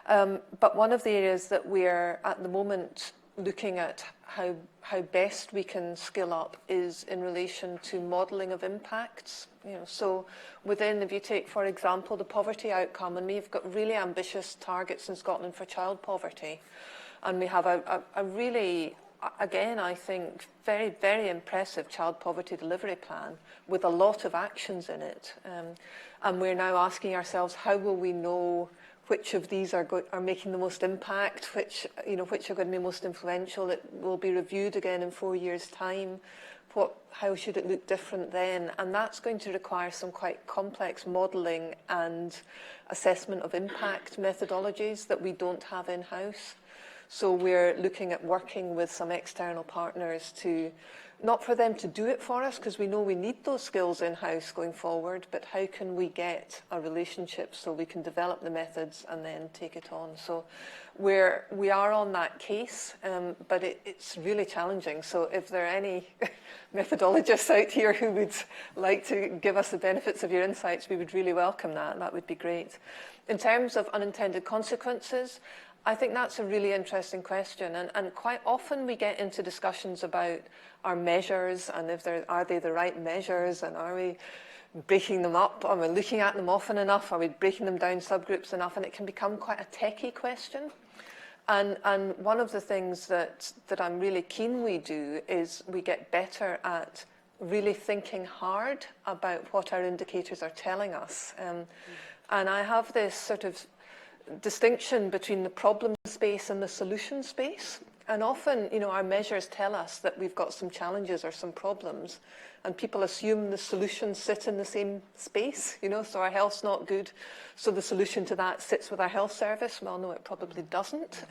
But one of the areas that we're at the moment looking at how best we can skill up is in relation to modelling of impacts. So within, if you take, for example, the poverty outcome, and we've got really ambitious targets in Scotland for child poverty, and we have a really, again, I think, very, very impressive child poverty delivery plan with a lot of actions in it. And we're now asking ourselves, how will we know which of these are making the most impact, which are going to be most influential? It will be reviewed again in 4 years' time. How should it look different then? And that's going to require some quite complex modelling and assessment of impact methodologies that we don't have in-house. So we're looking at working with some external partners to, not for them to do it for us, because we know we need those skills in-house going forward, but how can we get a relationship so we can develop the methods and then take it on? So we are on that case, but it's really challenging. So if there are any methodologists out here who would like to give us the benefits of your insights, we would really welcome that. That would be great. In terms of unintended consequences, I think that's a really interesting question, and quite often we get into discussions about our measures and if are they the right measures, and are we breaking them up, are we looking at them often enough, are we breaking them down subgroups enough, and it can become quite a techie question. And one of the things that I'm really keen we do is we get better at really thinking hard about what our indicators are telling us. And I have this sort of distinction between the problem space and the solution space. And often, our measures tell us that we've got some challenges or some problems, and people assume the solutions sit in the same space, so our health's not good, so the solution to that sits with our health service. Well, no, it probably doesn't,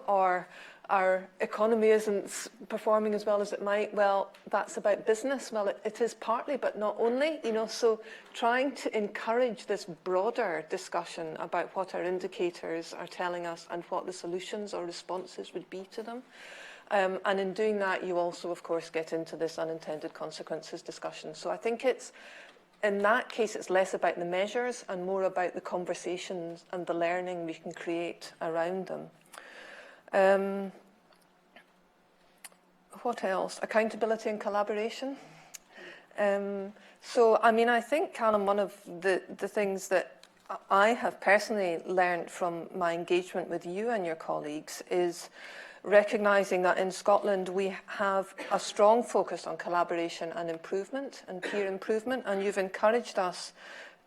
or our economy isn't performing as well as it might. Well, that's about business. Well, it is partly, but not only, so trying to encourage this broader discussion about what our indicators are telling us and what the solutions or responses would be to them. And in doing that, you also, of course, get into this unintended consequences discussion. So I think in that case, it's less about the measures and more about the conversations and the learning we can create around them. What else? Accountability and collaboration. So, I think, Calum, one of the things that I have personally learned from my engagement with you and your colleagues is recognising that in Scotland we have a strong focus on collaboration and improvement and peer improvement, and you've encouraged us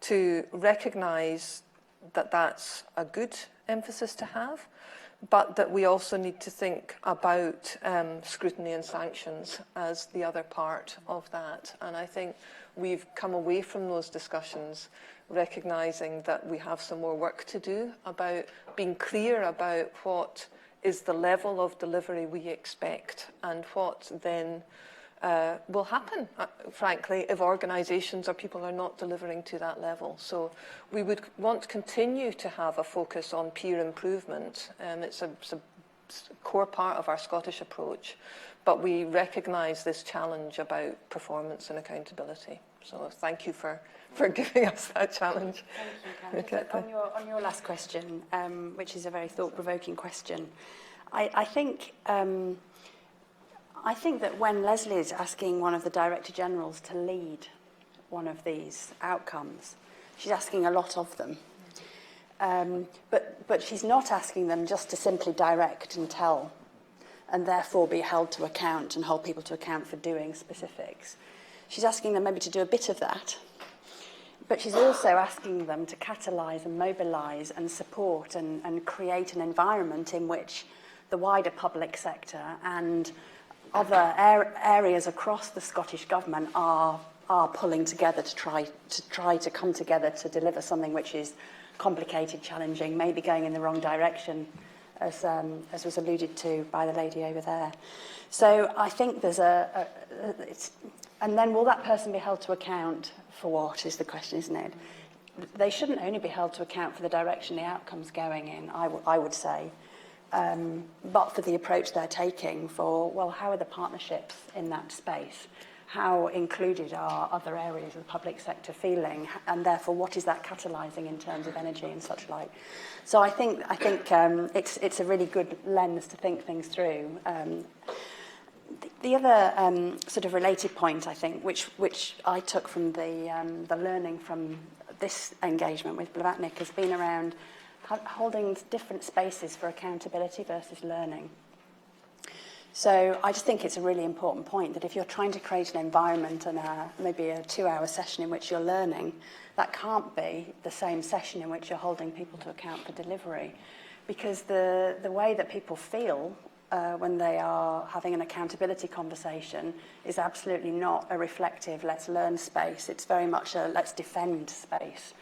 to recognise that that's a good emphasis to have, but that we also need to think about scrutiny and sanctions as the other part of that. And I think we've come away from those discussions recognising that we have some more work to do about being clear about what is the level of delivery we expect and what then will happen, frankly, if organisations or people are not delivering to that level. So we would want to continue to have a focus on peer improvement. It's a core part of our Scottish approach, but we recognise this challenge about performance and accountability. So thank you for giving us that challenge. Thank you, Carol. On your last question, which is a very thought-provoking question, I think that when Leslie is asking one of the Director Generals to lead one of these outcomes, she's asking a lot of them. But she's not asking them just to simply direct and tell, and therefore be held to account and hold people to account for doing specifics. She's asking them maybe to do a bit of that, but she's also asking them to catalyse and mobilise and support and create an environment in which the wider public sector and other areas across the Scottish Government are pulling together to try to come together to deliver something which is complicated, challenging, maybe going in the wrong direction, as was alluded to by the lady over there. So I think there's and then will that person be held to account for what is the question, isn't it? They shouldn't only be held to account for the direction the outcome's going in, I would say, but for the approach they're taking for, well, how are the partnerships in that space? How included are other areas of the public sector feeling, and therefore what is that catalysing in terms of energy and such like? So I think it's a really good lens to think things through. The other sort of related point, I think, which I took from the learning from this engagement with Blavatnik, has been around holding different spaces for accountability versus learning. So I just think it's a really important point that if you're trying to create an environment and maybe a 2-hour session in which you're learning, that can't be the same session in which you're holding people to account for delivery. Because the way that people feel when they are having an accountability conversation is absolutely not a reflective let's learn space. It's very much a let's defend space.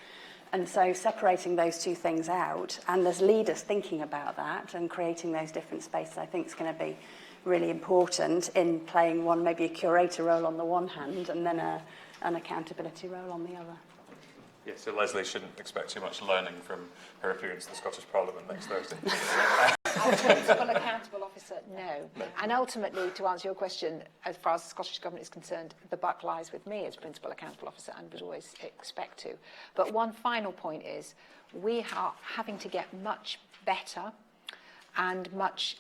And so separating those two things out, and as leaders thinking about that and creating those different spaces, I think is going to be really important in playing maybe a curator role on the one hand and then an accountability role on the other. Yeah, so Leslie shouldn't expect too much learning from her appearance in the Scottish Parliament next Thursday. As Principal Accountable Officer, no. And ultimately, to answer your question, as far as the Scottish Government is concerned, the buck lies with me as Principal Accountable Officer and would always expect to. But one final point is we are having to get much better and much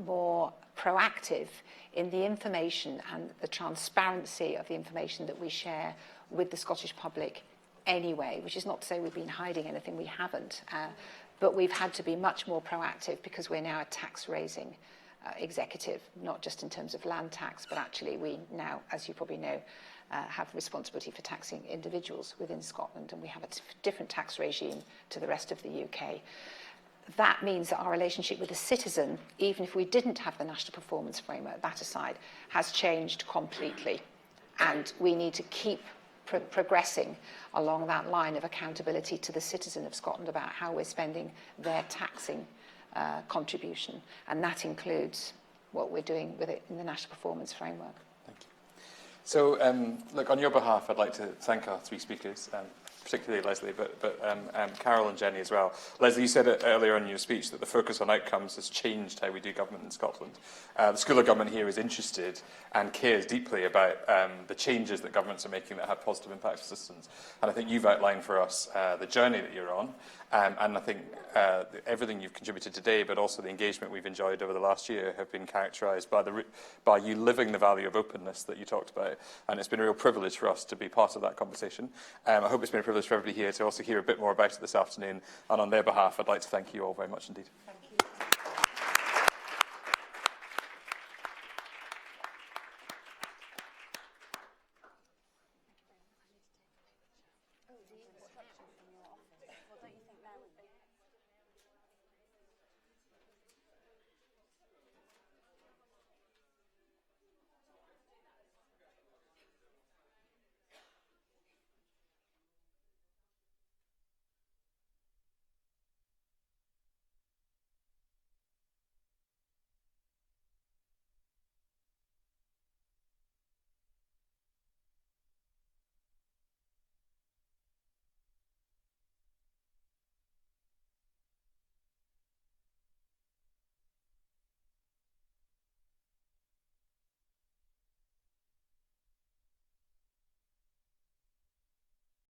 more proactive in the information and the transparency of the information that we share with the Scottish public anyway, which is not to say we've been hiding anything, we haven't. But we've had to be much more proactive because we're now a tax-raising executive, not just in terms of land tax, but actually we now, as you probably know, have responsibility for taxing individuals within Scotland, and we have a different tax regime to the rest of the UK. That means that our relationship with the citizen, even if we didn't have the National Performance Framework, that aside, has changed completely. And we need to keep progressing along that line of accountability to the citizen of Scotland about how we're spending their taxing contribution. And that includes what we're doing with it in the National Performance Framework. Thank you. So, look, on your behalf, I'd like to thank our three speakers, particularly Leslie, but Carol and Jennie as well. Leslie, you said it earlier in your speech that the focus on outcomes has changed how we do government in Scotland. The School of Government here is interested and cares deeply about the changes that governments are making that have positive impacts for citizens. And I think you've outlined for us the journey that you're on. And I think everything you've contributed today, but also the engagement we've enjoyed over the last year, have been characterised by you living the value of openness that you talked about. And it's been a real privilege for us to be part of that conversation. I hope it's been a privilege for everybody here to also hear a bit more about it this afternoon. And on their behalf, I'd like to thank you all very much indeed.